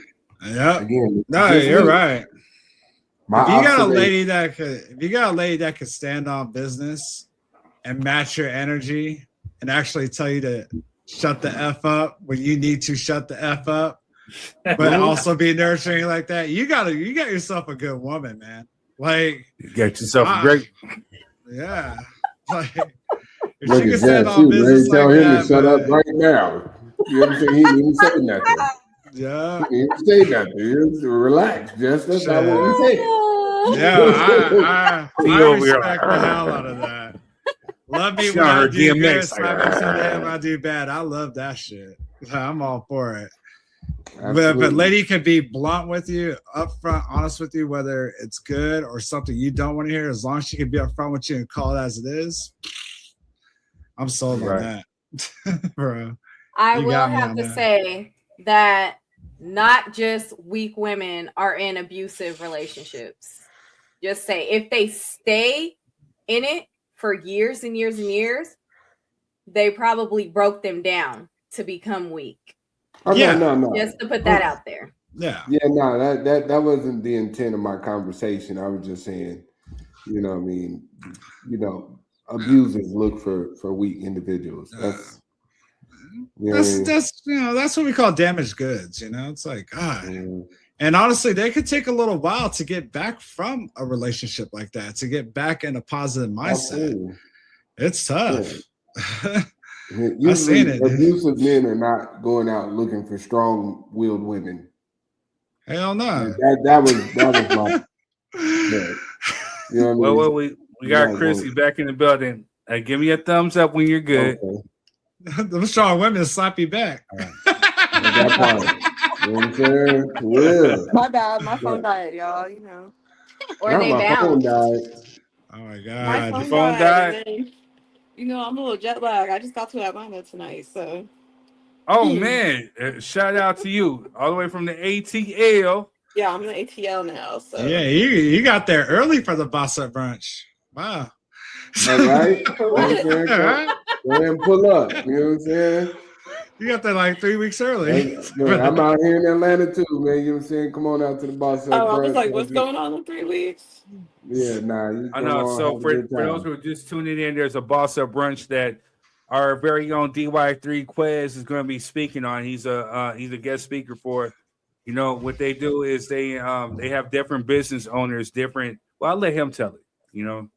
yeah. Again, no, you're me. right. My If you got a lady that could stand on business and match your energy and actually tell you to shut the F up when you need to shut the F up, but also be nurturing like that, you got yourself a good woman, man. Like, you got yourself a great. Yeah. Like, if Look she can at stand that. on business Tell like him that, to shut up right now. You know what I'm saying? He didn't even say nothing. Yeah. He didn't say nothing. Just relax. Just that's not what we said. Yeah, I respect the hell out of that. Love me when I do good, slap me someday when I do bad. I love that shit. I'm all for it. But if a lady can be blunt with you, upfront, honest with you, whether it's good or something you don't want to hear, as long as she can be upfront with you and call it as it is, I'm sold on that. Bro. I will have to say that not just weak women are in abusive relationships. Just say if they stay in it for years and years and years, they probably broke them down to become weak. Oh, no. Just to put that out there. Yeah, no, that wasn't the intent of my conversation. I was just saying, you know what I mean, you know, abusers look for weak individuals. That's that's what we call damaged goods, you know. It's like, God. And honestly, they could take a little while to get back from a relationship like that, to get back in a positive mindset. Absolutely. It's tough. Yeah. I've seen it. Abusive men are not going out looking for strong-willed women. Hell no. That was my. Yeah. You know what I mean? Well, we got Chrissy back in the building. Give me a thumbs up when you're good. Okay. Them strong women slap you back. That part. You know what I'm saying? Yeah. My bad. My phone died, y'all. You know. Or Not they my phone bound. died. Oh my My God. phone, phone died. and then, you know, I'm a little jet lag. I just got to Atlanta tonight, so. Oh man! Shout out to you, all the way from the ATL. Yeah, I'm in the ATL now. So Yeah, you got there early for the boss up brunch. Wow. All right. Go ahead and pull up. You know what I'm saying? You got that like 3 weeks early. Man, I'm out here in Atlanta too, man. You know what I'm saying? Come on out to the Boss Up I was brunch. like, what's going on in 3 weeks? Yeah, nah. You I come know. on, So have a for good time. those who are just tuning in, there's a Boss Up brunch that our very own DY3 Quez is going to be speaking on. He's a guest speaker for. You know what they do is they have different business owners, different. Well, I'll let him tell it. You know.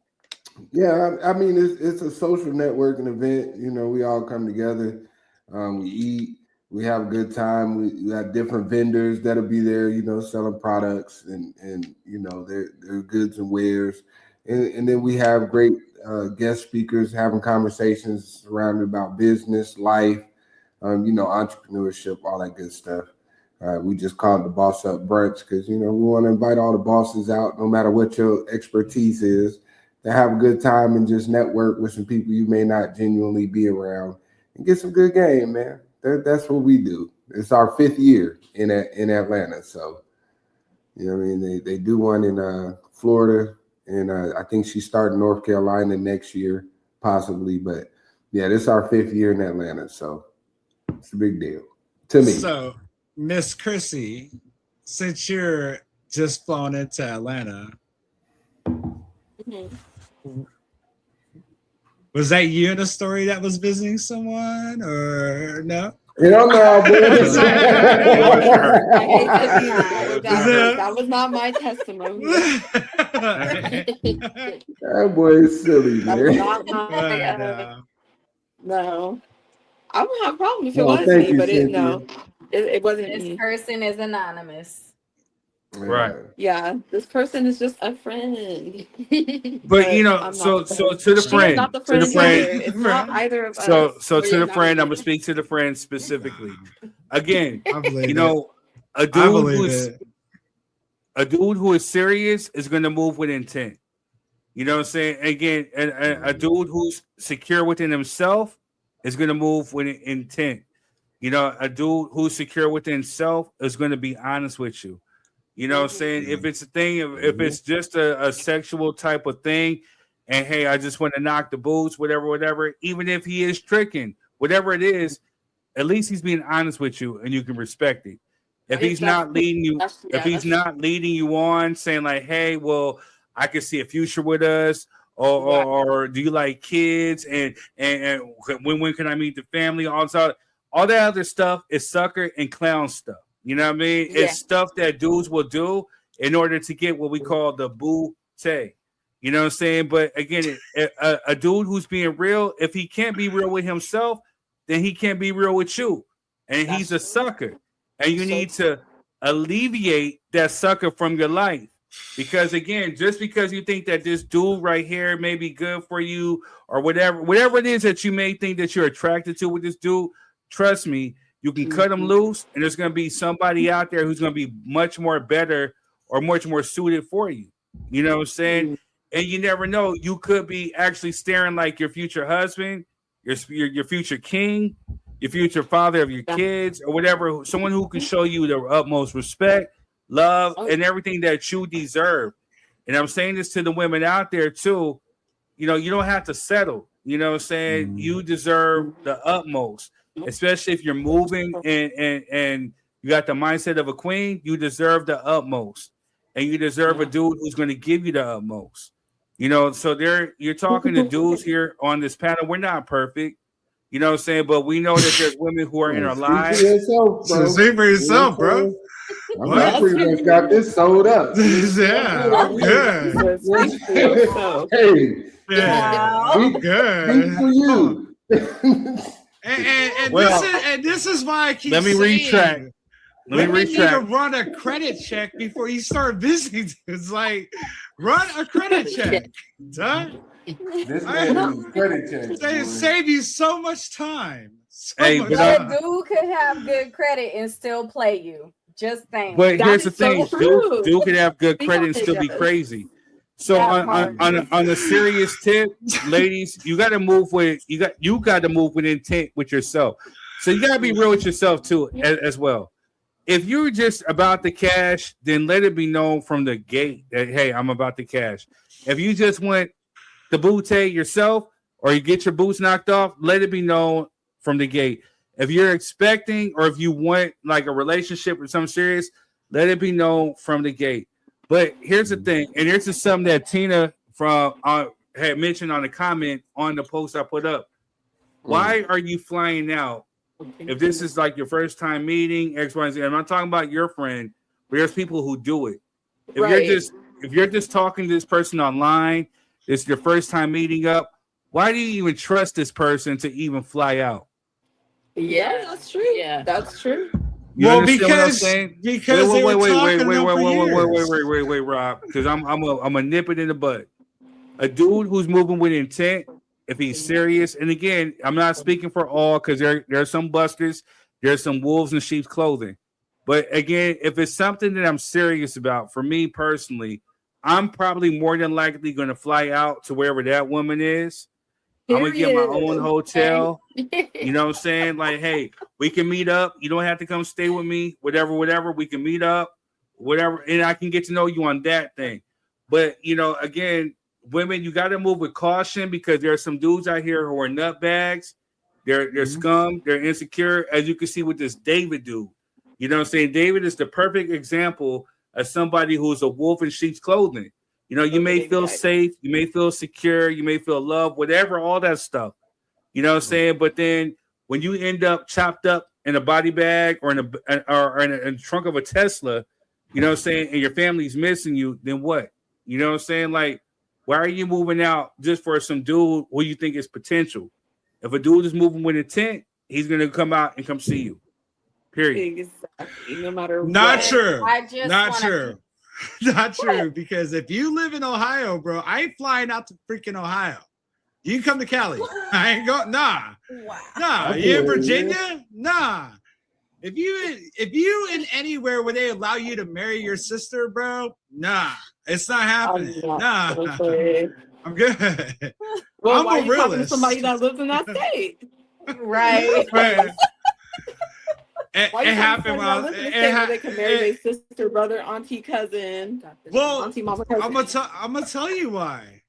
Yeah, I mean it's a social networking event. You know, we all come together, we eat, we have a good time. We got different vendors that'll be there, you know, selling products and you know their goods and wares, and then we have great guest speakers having conversations surrounded about business, life, you know, entrepreneurship, all that good stuff. We just call it the Boss Up Brunch because you know we want to invite all the bosses out, no matter what your expertise is, to have a good time and just network with some people you may not genuinely be around and get some good game, man. That's what we do. It's our 5th year in Atlanta. So, you know what I mean? They do one in Florida, and I think she's starting North Carolina next year, possibly. But, yeah, this is our 5th year in Atlanta. So, it's a big deal to me. So, Miss Chrissy, since you're just flown into Atlanta, was that you in a story that was visiting someone or no? Hell no, boy. That was not my testimony. That boy is silly, man. No. I wouldn't have a problem if it No, was thank me, you, but Cynthia. it wasn't This me. person is anonymous. Right. Yeah, this person is just a friend. But you know, I'm so not the friend. to the She is friend, not the to friend the friend. either. It's not either of us. So to We're the not friend, I'm together. gonna speak to the friend specifically. Again, I believe you know, I a dude believe who is serious is gonna move with intent. You know what I'm saying? Again, a dude who's secure within himself is gonna move with intent. You know, a dude who's secure within himself is gonna be honest with you. You know what I'm saying? If it's a thing, if it's just a sexual type of thing, and hey, I just want to knock the boots, whatever, even if he is tricking, whatever it is, at least he's being honest with you and you can respect it. If he's not leading you, not leading you on, saying like, hey, well, I can see a future with us, or do you like kids and when can I meet the family? All that other stuff is sucker and clown stuff. You know what I mean? Yeah. It's stuff that dudes will do in order to get what we call the booty. You know what I'm saying? But again, a dude who's being real, if he can't be real with himself, then he can't be real with you. And he's a sucker. And you need to alleviate that sucker from your life. Because again, just because you think that this dude right here may be good for you or whatever it is that you may think that you're attracted to with this dude, trust me, you can cut him loose, and there's going to be somebody out there who's going to be much more better or much more suited for you. You know what I'm saying? And you never know. You could be actually staring like your future husband, your future king, your future father of your kids, or whatever. Someone who can show you the utmost respect, love, and everything that you deserve. And I'm saying this to the women out there too. You know, you don't have to settle. You know what I'm saying? You deserve the utmost. Especially if you're moving and you got the mindset of a queen, you deserve the utmost, and you deserve a dude who's going to give you the utmost. You know, so you're talking to dudes here on this panel. We're not perfect, you know what I'm saying, but we know that there's women who are in our lives. Speak for yourself, bro. I pretty much got this sold up. Yeah, I'm good. Hey, yeah, I'm good. Speak for you. And this is why I keep Let me saying, retract. Let me need to run a credit check before you start visiting. It's like, run a credit check. Done. This man is credit check. They save you so much time. Hey, But a dude could have good credit and still play you. Just saying. But here's the thing: dude can have good credit and still be crazy. So on a serious tip, ladies, you got to move with you got to move with intent with yourself. So you got to be real with yourself too, as well. If you're just about the cash, then let it be known from the gate that hey, I'm about the cash. If you just want the booty yourself, or you get your boots knocked off, let it be known from the gate. If you're expecting or if you want like a relationship or something serious, let it be known from the gate. But here's the thing, and here's just something that Tina from had mentioned on the comment on the post I put up. Why are you flying out if this is like your first time meeting X, Y, and Z? I'm not talking about your friend, but there's people who do it. If you're just talking to this person online, it's your first time meeting up. Why do you even trust this person to even fly out? Yeah, that's true. Yeah, that's true. Well, because they were talking wait, Rob, because I'm a nip it in the bud. A dude who's moving with intent, if he's serious, and again, I'm not speaking for all because there are some busters, there's some wolves in sheep's clothing. But again, if it's something that I'm serious about, for me personally, I'm probably more than likely going to fly out to wherever that woman is. I'm going to get my own hotel. You know what I'm saying? Like, hey, we can meet up. You don't have to come stay with me. Whatever. We can meet up. Whatever. And I can get to know you on that thing. But, you know, again, women, you got to move with caution because there are some dudes out here who are nutbags. They're scum. They're insecure, as you can see with this David dude. You know what I'm saying? David is the perfect example of somebody who's a wolf in sheep's clothing. You know, you may feel safe, you may feel secure, you may feel loved, whatever, all that stuff. You know what I'm saying? But then when you end up chopped up in a body bag or in a trunk of a Tesla, you know what I'm saying, and your family's missing you, then what? You know what I'm saying? Like, why are you moving out just for some dude who you think is potential? If a dude is moving with intent, he's going to come out and come see you. Period. Exactly. No matter Not what. true. Not true. Not true. Because if you live in Ohio, bro, I ain't flying out to freaking Ohio. You can come to Cali. I ain't going. Nah. Wow. Nah. You in Virginia? Nah. If you in anywhere where they allow you to marry your sister, bro, nah. It's not happening. Nah. I'm good. Well, I'm why a are you talking to realist. somebody that lives in that state? Right. It happened while they can marry their sister, brother, auntie, cousin. Well, auntie, mama, cousin. I'm gonna tell you why.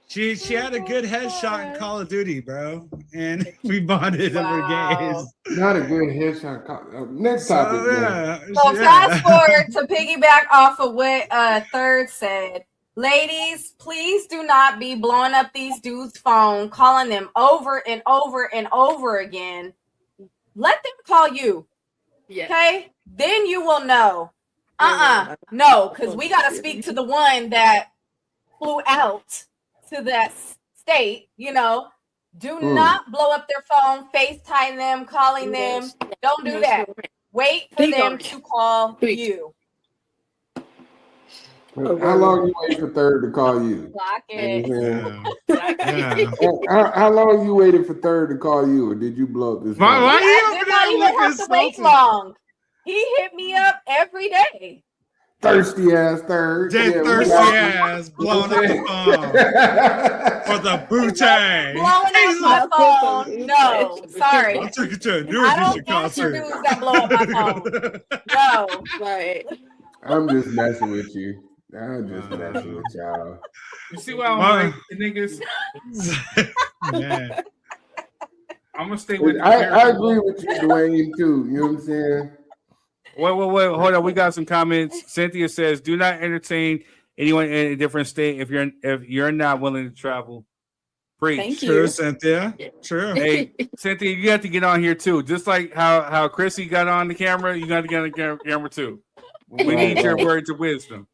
She had a good headshot in Call of Duty, bro, and we bonded over games. Not a good headshot. Next topic. So fast forward to piggyback off of what Third said. Ladies, please do not be blowing up these dudes' phone, calling them over and over and over again. Let them call you. Yeah. Okay? Then you will know. No, because we got to speak to the one that flew out to that state, you know. Do not blow up their phone, FaceTime them, calling them. Don't do that. Wait for them to call you. How long you wait for Third to call you? Clock it. How long you waited for Third to call you, or did you blow up this phone? I did not even have to wait long. He hit me up every day. Thirsty ass Third. Thirsty ass blowing up the phone for the bootay. Blowing up my phone? No, sorry. I'll take it to a I don't answer dudes that blow up my phone. No, right. I'm just messing with you. I'm just messing with y'all. You see why I'm like the niggas? Yeah. I'm gonna stay with you. I agree with you, Dwayne, too. You know what I'm saying? Wait, hold on. We got some comments. Cynthia says, "Do not entertain anyone in a different state if you're not willing to travel." Preach. Thank you. True, Cynthia. True. Hey, Cynthia, you have to get on here too. Just like how Chrissy got on the camera, you got to get on the camera too. We need your words of wisdom.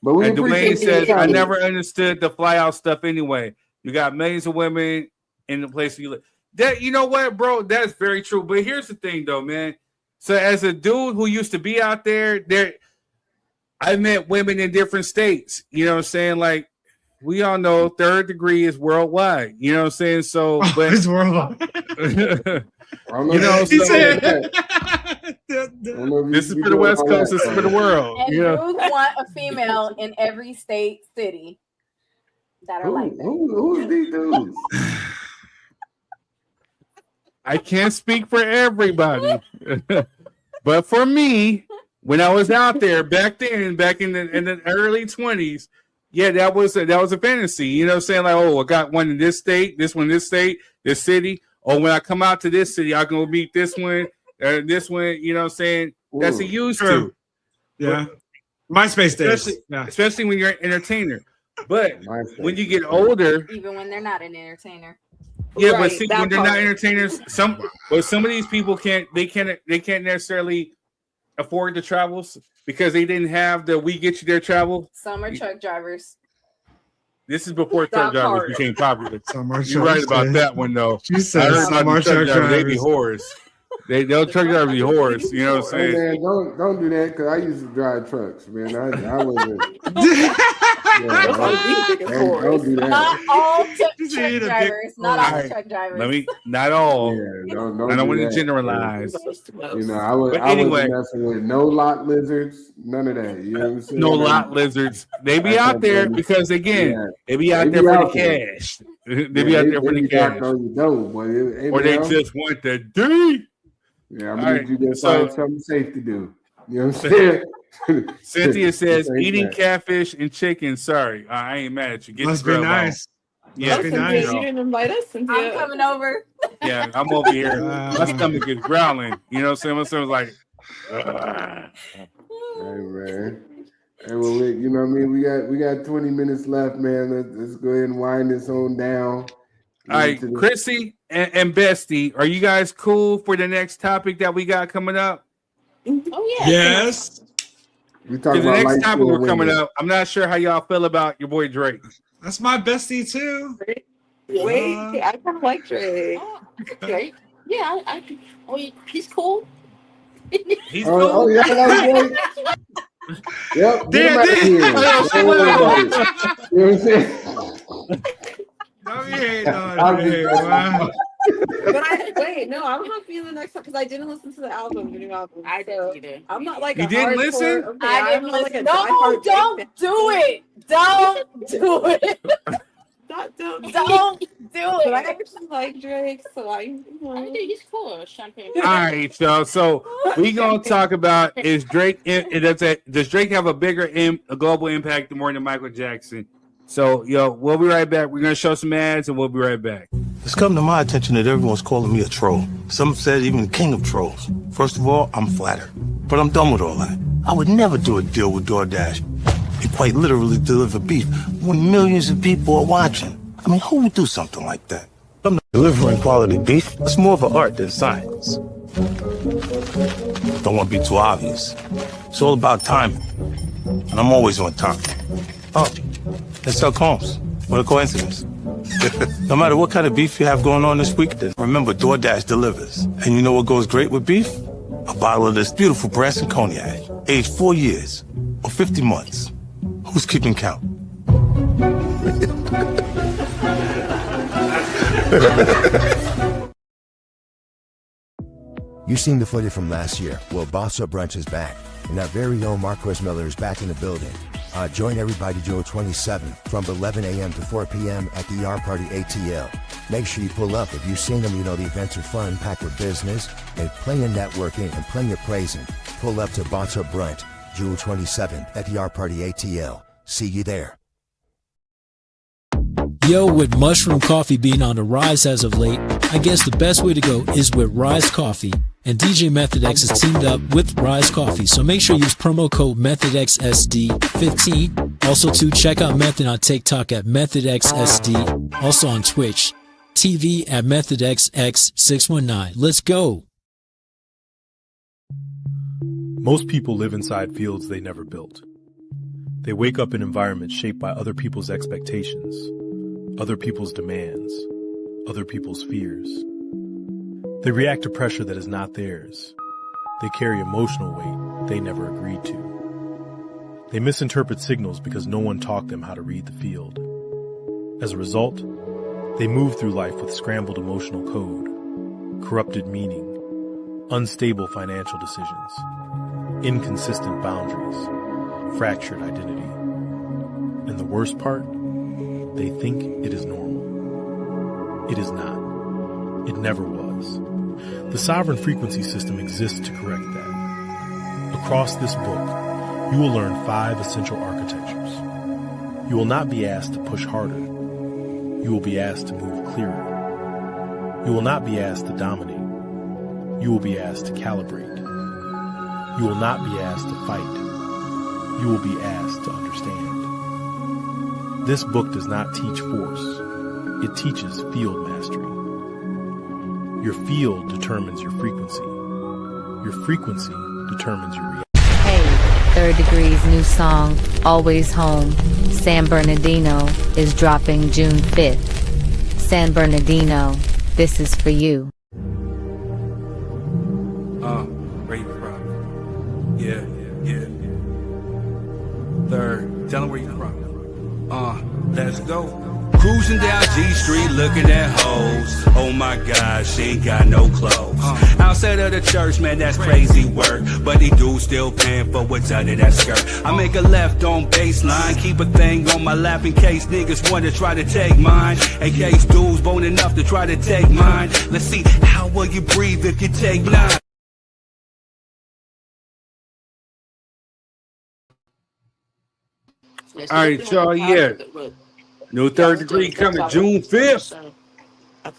But we and Dwayne appreciate says, your "I comments. never understood the fly out stuff anyway. You got millions of women in the place you live." That, you know what, bro? That's very true. But here's the thing, though, man. So as a dude who used to be out there, I met women in different states. You know what I'm saying? Like, we all know third degree is worldwide. You know what I'm saying? So, but it's worldwide. You know, He so, said- this is for the West Coast. This is for the world. and Yeah. dudes want a female in every state, city that are like that. Who's these dudes? I can't speak for everybody, but for me, when I was out there back in the early 20s, yeah, that was a fantasy. You know what I'm saying? Like, oh, I got one in this state, this one in this state, this city. oh, when I come out to this city, I'm gonna meet this one, this one. You know what I'm saying? That's a used to. Yeah. MySpace days. Especially when you're an entertainer. But when you get older, even when they're not an entertainer. yeah, right, but see, when they're not entertainers, some of these people can't necessarily afford the travels because they didn't have the "we get you there" travel. Some are truck drivers. This is before truck drivers became popular. You're right truck about that one, though. She said some are truck drivers. They be whores. They'll truck drivers be whores. You know what I'm saying? Hey man, don't do that because I used to drive trucks, man. I wasn't. Don't do that. Not all truck drivers. Not all truck drivers. Not all. Yeah, I don't want to generalize. You know, I was messing with no lot lizards, none of that. You know what I'm saying? No lot lizards. They be out there because again, they be out there for the cash. They be out there for the cash. Or they just want the D. Yeah, I'm gonna need you to find something safe to do. You know what I'm saying? Cynthia says eating catfish and chicken. Sorry, I ain't mad at you. Get Must be nice. Yeah, Must be nice. You didn't invite us, Cynthia. I'm coming over. Yeah, I'm over here. My stomach is growling. You know what I'm saying? My stomach's like. Hey man. Hey, well, Rick, you know what I mean? We got 20 minutes left, man. Let's go ahead and wind this on down. All right, Chrissy and Bestie, are you guys cool for the next topic that we got coming up? Oh yeah. Yes. We talking the about next topic we're coming women. up. I'm not sure how y'all feel about your boy Drake. That's my bestie too. Wait, I kind of like Drake. Drake? Yeah, he's cool. He's cool. Oh yeah, that's Drake. Yep. You know what I'm saying? Don't be hating on me, wow. But I'm not feeling the next time because I didn't listen to the album, the new album. I didn't either. I'm not like you didn't listen. Okay, I didn't listen. No, don't do it. Don't do it. Don't do it. But I actually like Drake, so I think he's cool. Champagne. All right, so we gonna talk about does Drake have a bigger global impact more than Michael Jackson? So we'll be right back. We're gonna show some ads and we'll be right back. It's come to my attention that everyone's calling me a troll. Some said even the king of trolls. First of all, I'm flattered, but I'm done with all that. I would never do a deal with DoorDash and quite literally deliver beef when millions of people are watching. I mean, who would do something like that? I'm not delivering quality beef. It's more of an art than science. Don't want to be too obvious. It's all about timing, and I'm always on time. Oh, let's sell Combs. What a coincidence. No matter what kind of beef you have going on this week, remember DoorDash delivers. And you know what goes great with beef? A bottle of this beautiful Branson cognac, aged 4 years or 50 months. Who's keeping count? You've seen the footage from last year. Well, Boss Up Brunch is back, and our very own Marquez Miller is back in the building. Join everybody June 27th from 11 a.m. to 4 p.m. at the Yard Party ATL. Make sure you pull up. If you've seen them, you know the events are fun, packed with business, and plenty of networking and plenty of praising. Pull up to Boss Up Brunch, June 27th at the Yard Party ATL. See you there. Yo, with mushroom coffee being on the rise as of late, I guess the best way to go is with Rise Coffee. And DJ Method X has teamed up with Rise Coffee, so make sure you use promo code METHODXSD15. Also, check out Method on TikTok at MethodXSD. Also on Twitch TV at MethodXX619. Let's go. Most people live inside fields they never built. They wake up in environments shaped by other people's expectations, other people's demands, other people's fears. They react to pressure that is not theirs. They carry emotional weight they never agreed to. They misinterpret signals because no one taught them how to read the field. As a result, they move through life with scrambled emotional code, corrupted meaning, unstable financial decisions, inconsistent boundaries, fractured identity. And the worst part, they think it is normal. It is not. It never was. The sovereign frequency system exists to correct that. Across this book, you will learn 5 essential architectures. You will not be asked to push harder. You will be asked to move clearer. You will not be asked to dominate. You will be asked to calibrate. You will not be asked to fight. You will be asked to understand. This book does not teach force. It teaches field mastery. Your field determines your frequency. Your frequency determines your reality. Hey, Third Degree's new song, Always Home, San Bernardino, is dropping June 5th. San Bernardino, this is for you. Where you from? Yeah. Third, tell them where you from. Let's go. Cruising down G Street looking at hoes. Oh my God, she ain't got no clothes. Outside of the church, man, that's crazy work. But they do still paying for what's under that skirt. I make a left on baseline, keep a thing on my lap in case niggas want to try to take mine. In case dudes bone enough to try to take mine. Let's see, how will you breathe if you take 9? All right, y'all. Yeah. New Third Degree coming June 5th. All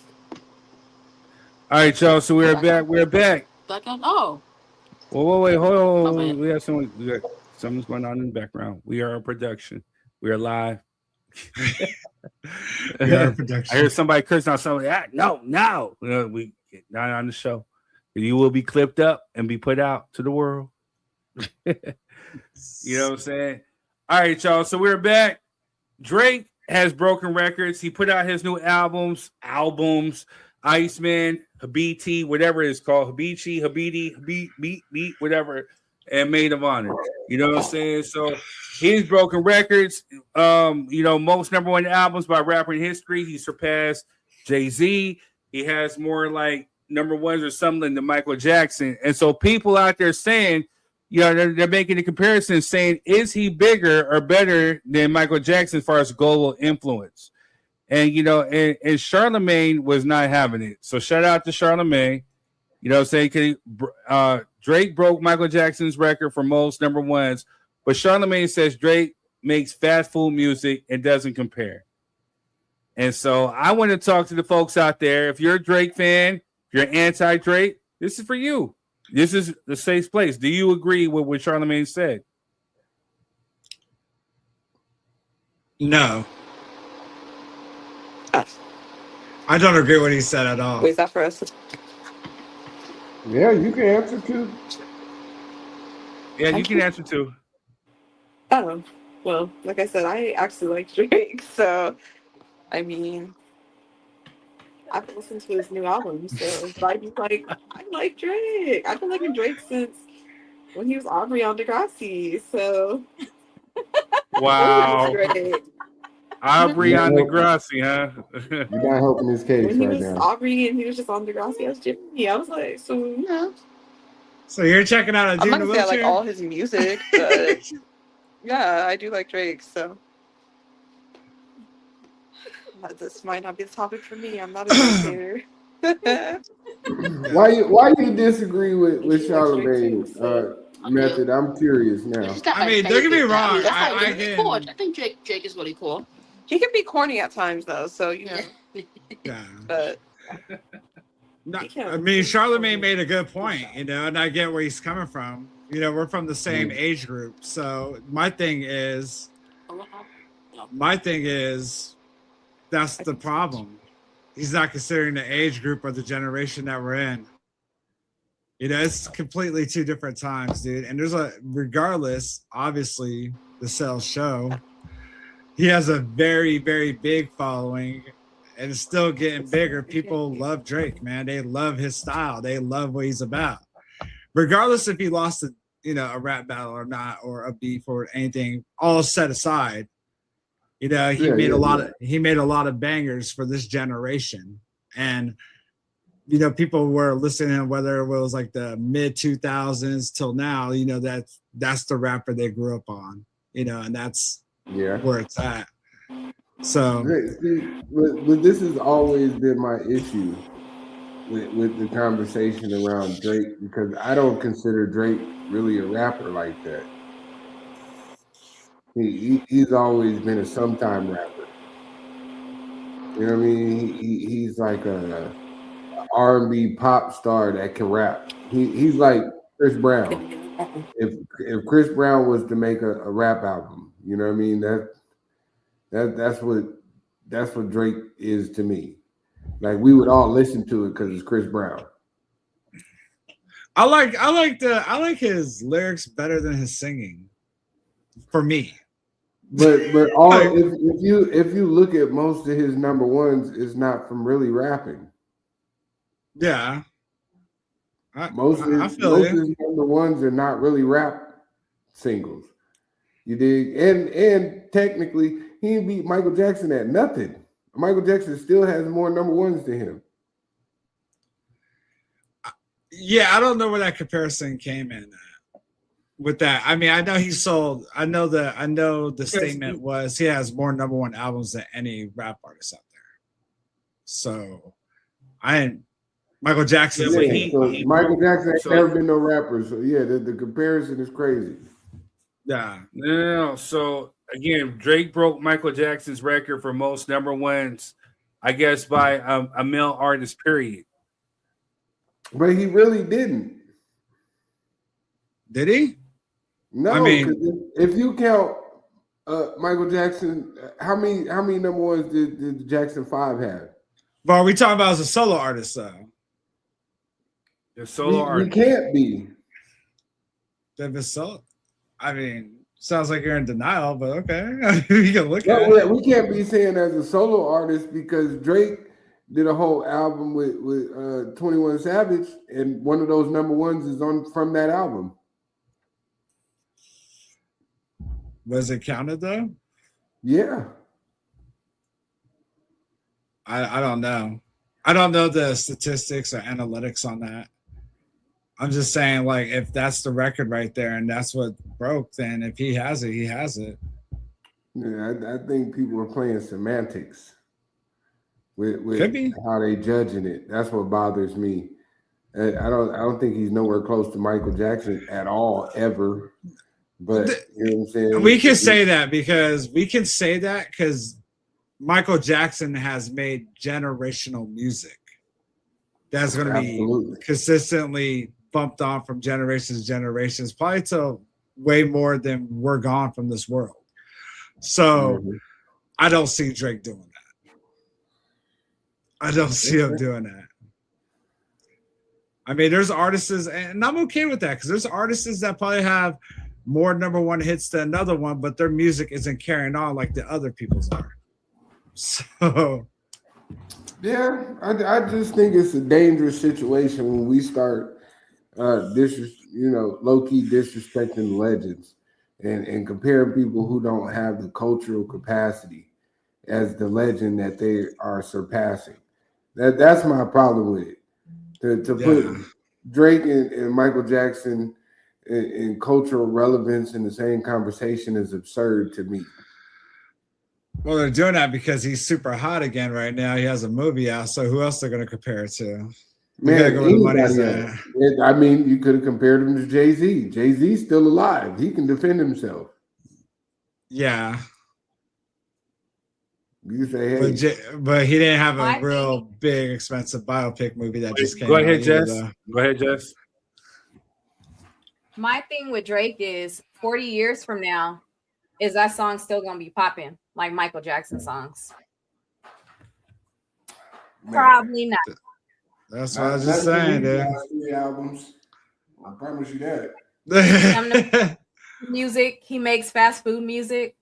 right, y'all. So we're back. We're back. Oh. Wait. Hold on. We got something's going on in the background. We are a production. We are live. We are a production. I heard somebody cursing out something. No. We not on the show. You will be clipped up and be put out to the world. You know what I'm saying? All right, y'all. So we're back. Drake has broken records. He put out his new albums, Iceman, Habiti, whatever it's called, Habiti, whatever, and Maid of Honor. You know what I'm saying? So he's broken records. Most number one albums by rapper in history. He surpassed Jay-Z. He has more like number ones or something than Michael Jackson. And so people out there saying, they're making the comparison, saying, is he bigger or better than Michael Jackson as far as global influence? And, and Charlemagne was not having it. So shout out to Charlemagne. You know what I'm saying? Drake broke Michael Jackson's record for most number ones, but Charlemagne says Drake makes fast food music and doesn't compare. And so I want to talk to the folks out there. If you're a Drake fan, if you're anti-Drake, this is for you. This is the safe place. Do you agree with what Charlemagne said? No. I don't agree with what he said at all. Wait, is that for us? Yeah, you can answer too. Yeah, you can answer too. Oh, well, like I said, I actually like Drake, so I mean, I've listened to his new album, so I like Drake. I've been liking Drake since when he was Aubrey on Degrassi, so wow. Aubrey on Degrassi, huh? You're not helping his case when he right was now. Aubrey and he was just on Degrassi as Jimmy, I was like, so yeah. So you're checking out a I'm dude not in a gonna say I like wheelchair? all his music, but yeah, I do like Drake, so this might not be the topic for me. I'm not a dictator. Why you disagree with Charlemagne method? I'm curious now. I mean, don't get me wrong. I think Drake is really cool. He can be corny at times, though. So Yeah. But I mean, Charlemagne made a good point, and I get where he's coming from. We're from the same age group, so my thing is, that's the problem. He's not considering the age group or the generation that we're in. It's completely two different times, dude. And regardless, obviously, the sales show. He has a very, very big following, and it's still getting bigger. People love Drake, man. They love his style. They love what he's about. Regardless if he lost a rap battle or not, or a beef or anything, all set aside. He made a lot of bangers for this generation. And people were listening, whether it was like the mid 2000s till now, that's the rapper they grew up on, and that's where it's at. So, but this has always been my issue with the conversation around Drake, because I don't consider Drake really a rapper like that. He's always been a sometime rapper. You know what I mean? He's like R&B pop star that can rap. He's like Chris Brown. If Chris Brown was to make a rap album, you know what I mean? That's what Drake is to me. Like we would all listen to it because it's Chris Brown. I like his lyrics better than his singing. For me. But all if you look at most of his number ones, it's not from really rapping. Yeah. Most of his number ones are not really rap singles. You dig? And technically, he didn't beat Michael Jackson at nothing. Michael Jackson still has more number ones than him. Yeah, I don't know where that comparison came in with that. I mean, I know he sold. I know the statement was he has more number one albums than any rap artist out there. So, Michael Jackson. Michael Jackson ain't never been no rapper. So yeah, the comparison is crazy. Yeah. No. So again, Drake broke Michael Jackson's record for most number ones, I guess, by a male artist. Period. But he really didn't. Did he? No. I mean, if you count Michael Jackson, how many number ones did the Jackson 5 have? But are we talking about as a solo artist though? The solo artist. We can't be. I mean, sounds like you're in denial, but okay. You can look at it. We can't be saying as a solo artist because Drake did a whole album with 21 Savage, and one of those number ones is from that album. Was it counted though? Yeah. I don't know. I don't know the statistics or analytics on that. I'm just saying, like, if that's the record right there and that's what broke, then if he has it, he has it. Yeah, I think people are playing semantics with Could be. how they judging it. That's what bothers me. I don't think he's nowhere close to Michael Jackson at all, ever. But you know what I'm saying? We can say that because Michael Jackson has made generational music that's going to be consistently bumped on from generations to generations, probably till way more than we're gone from this world. So I don't see Drake doing that. I don't see him doing that. I mean, there's artists, and I'm okay with that because there's artists that probably have more number one hits than another one, but their music isn't carrying on like the other people's are. So, yeah, I just think it's a dangerous situation when we start low-key disrespecting legends and comparing people who don't have the cultural capacity as the legend that they are surpassing. That's my problem with it. To put Drake and Michael Jackson in cultural relevance in the same conversation is absurd to me. Well, they're doing that because he's super hot again right now. He has a movie out, so who else they're going to compare it to? Man, I mean, you could have compared him to Jay-Z. Jay-Z's still alive. He can defend himself. Yeah. You say, hey. But he didn't have a real big, expensive biopic movie that just came out. Go ahead, Jess. My thing with Drake is 40 years from now, is that song still going to be popping like Michael Jackson songs? Man. Probably not. That's what I was just saying, dude. 3 albums. I promise you that. Music. He makes fast food music.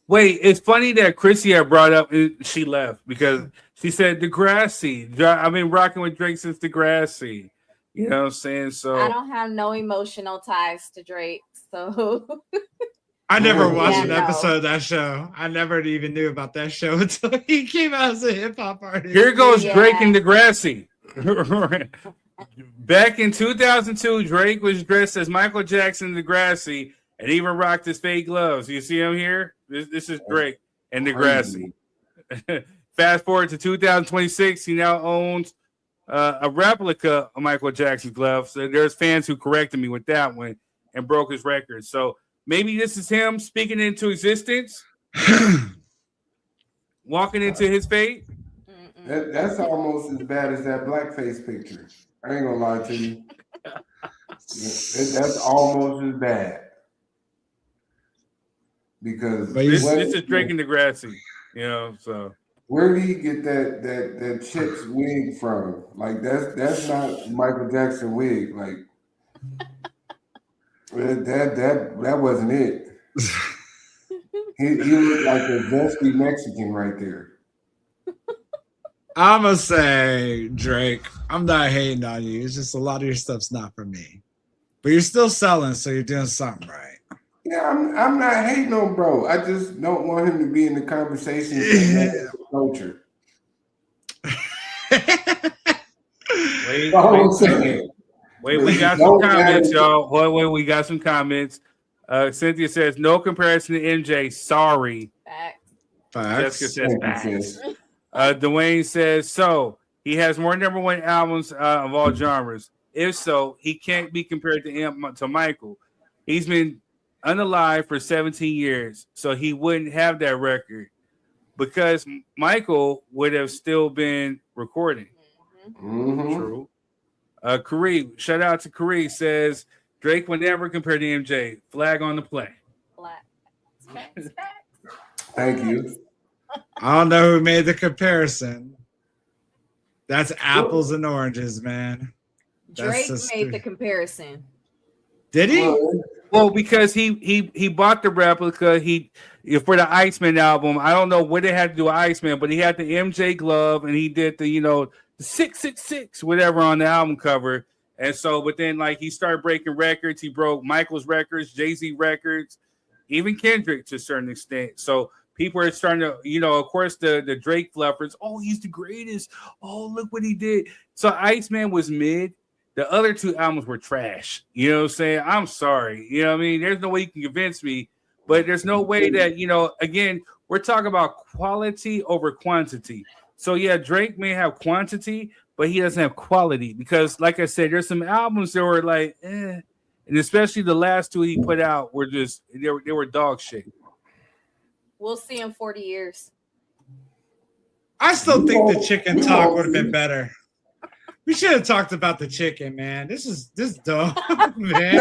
Wait, it's funny that Chrissy had brought up, she left because she said Degrassi. I've been rocking with Drake since Degrassi. You know what I'm saying? So I don't have no emotional ties to Drake. So I never watched an episode of that show. I never even knew about that show until he came out as a hip hop artist. Here goes Drake and Degrassi. Back in 2002, Drake was dressed as Michael Jackson Degrassi and even rocked his fake gloves. You see him here? This is Drake and Degrassi. Fast forward to 2026, he now owns a replica of Michael Jackson's glove. So there's fans who corrected me with that one and broke his record. So maybe this is him speaking into existence, walking into his fate. That's almost as bad as that blackface picture. I ain't gonna lie to you. That's almost as bad. Because this is Drake and Degrassi, so where did he get that chick's wig from? Like that's not Michael Jackson wig. Like that wasn't it. He looked like a zesty Mexican right there. I'm gonna say, Drake, I'm not hating on you. It's just a lot of your stuff's not for me. But you're still selling, so you're doing something right. Yeah, I'm not hating on bro. I just don't want him to be in the conversation with culture. Wait, we got some comments, y'all. Wait, we got some comments. Cynthia says, no comparison to MJ. Sorry. Facts. Jessica says, facts. Dwayne says, so he has more number one albums of all genres. If so, he can't be compared to Michael. He's been unalive for 17 years, so he wouldn't have that record because Michael would have still been recording. Mm-hmm. True. Karee, shout out to Karee, says Drake would never compare to MJ. Flag on the play. Thank you. I don't know who made the comparison. That's apples and oranges, man. Drake made the comparison. Did he? Well, because he bought the replica. For the Iceman album. I don't know what it had to do with Iceman, but he had the MJ glove and he did the the 666 whatever on the album cover. And so, but then like he started breaking records. He broke Michael's records, Jay-Z records, even Kendrick to a certain extent. So people are starting to, of course, the Drake fluffers. Oh, he's the greatest. Oh, look what he did. So Iceman was mid. The other two albums were trash. You know what I'm saying? I'm sorry. You know what I mean? There's no way you can convince me, but there's no way that, again, we're talking about quality over quantity. So yeah, Drake may have quantity, but he doesn't have quality because, like I said, there's some albums that were like, and especially the last two he put out were just, they were dog shit. We'll see in 40 years. I still think the chicken talk would have been better. We should have talked about the chicken, man. This is dumb, man.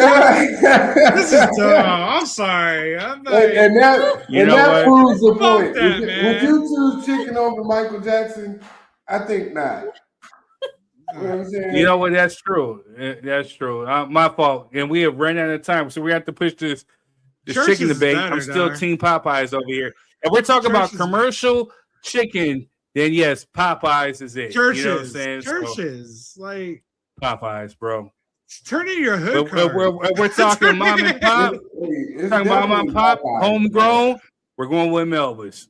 This is dumb. I'm sorry. And that proves the point. Man. Would you choose chicken over Michael Jackson? I think not. You know what I'm saying? You know what? That's true. That's true. My fault. And we have run out of time, so we have to push this chicken debate. I'm still Team Popeyes over here. And we're talking about commercial chicken. Then yes, Popeyes is it. Churches, you know what I'm saying? churches, like Popeyes, bro. Turn in your hood card. We're talking mom and pop. Talking mom and pop, homegrown. We're going with Melba's,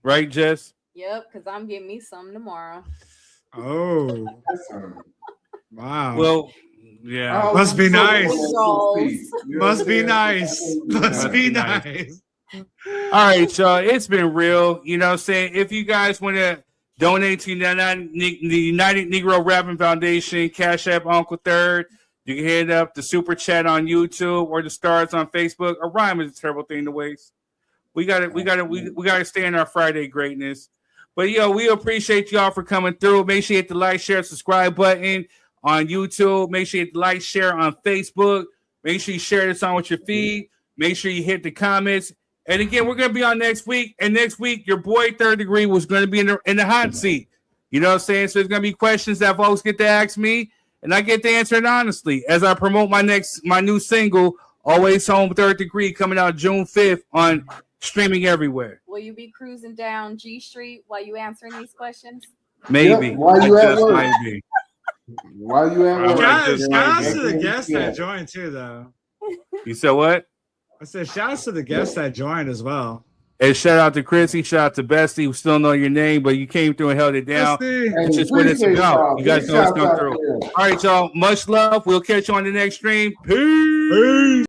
right, Jess? Yep, because I'm getting me some tomorrow. Oh, wow. Well, yeah. Must be nice. Must be nice. Must be nice. All right, y'all. It's been real. You know what I'm saying? If you guys want to donate to the United Negro Rapping Foundation, Cash App Uncle Third, you can hit up the Super Chat on YouTube or the stars on Facebook. A rhyme is a terrible thing to waste. We got to stay in our Friday greatness. But, we appreciate y'all for coming through. Make sure you hit the like, share, subscribe button on YouTube. Make sure you hit the like, share on Facebook. Make sure you share this on with your feed. Make sure you hit the comments. And again, we're going to be on next week. And next week, your boy Third Degree was going to be in the hot seat. You know what I'm saying? So there's going to be questions that folks get to ask me. And I get to answer it honestly as I promote my new single, Always Home Third Degree, coming out June 5th on streaming everywhere. Will you be cruising down G Street while you answering these questions? Maybe. Yep. While you at work. Might be. While you at work. Shout out to the guests that joined too, though. You said what? I said shout out to the guests that joined as well. Hey, shout out to Chrissy, shout out to Bestie, who still know your name, but you came through and held it down. It's just where this is going. You guys know it's come through. All right, y'all. Much love. We'll catch you on the next stream. Peace.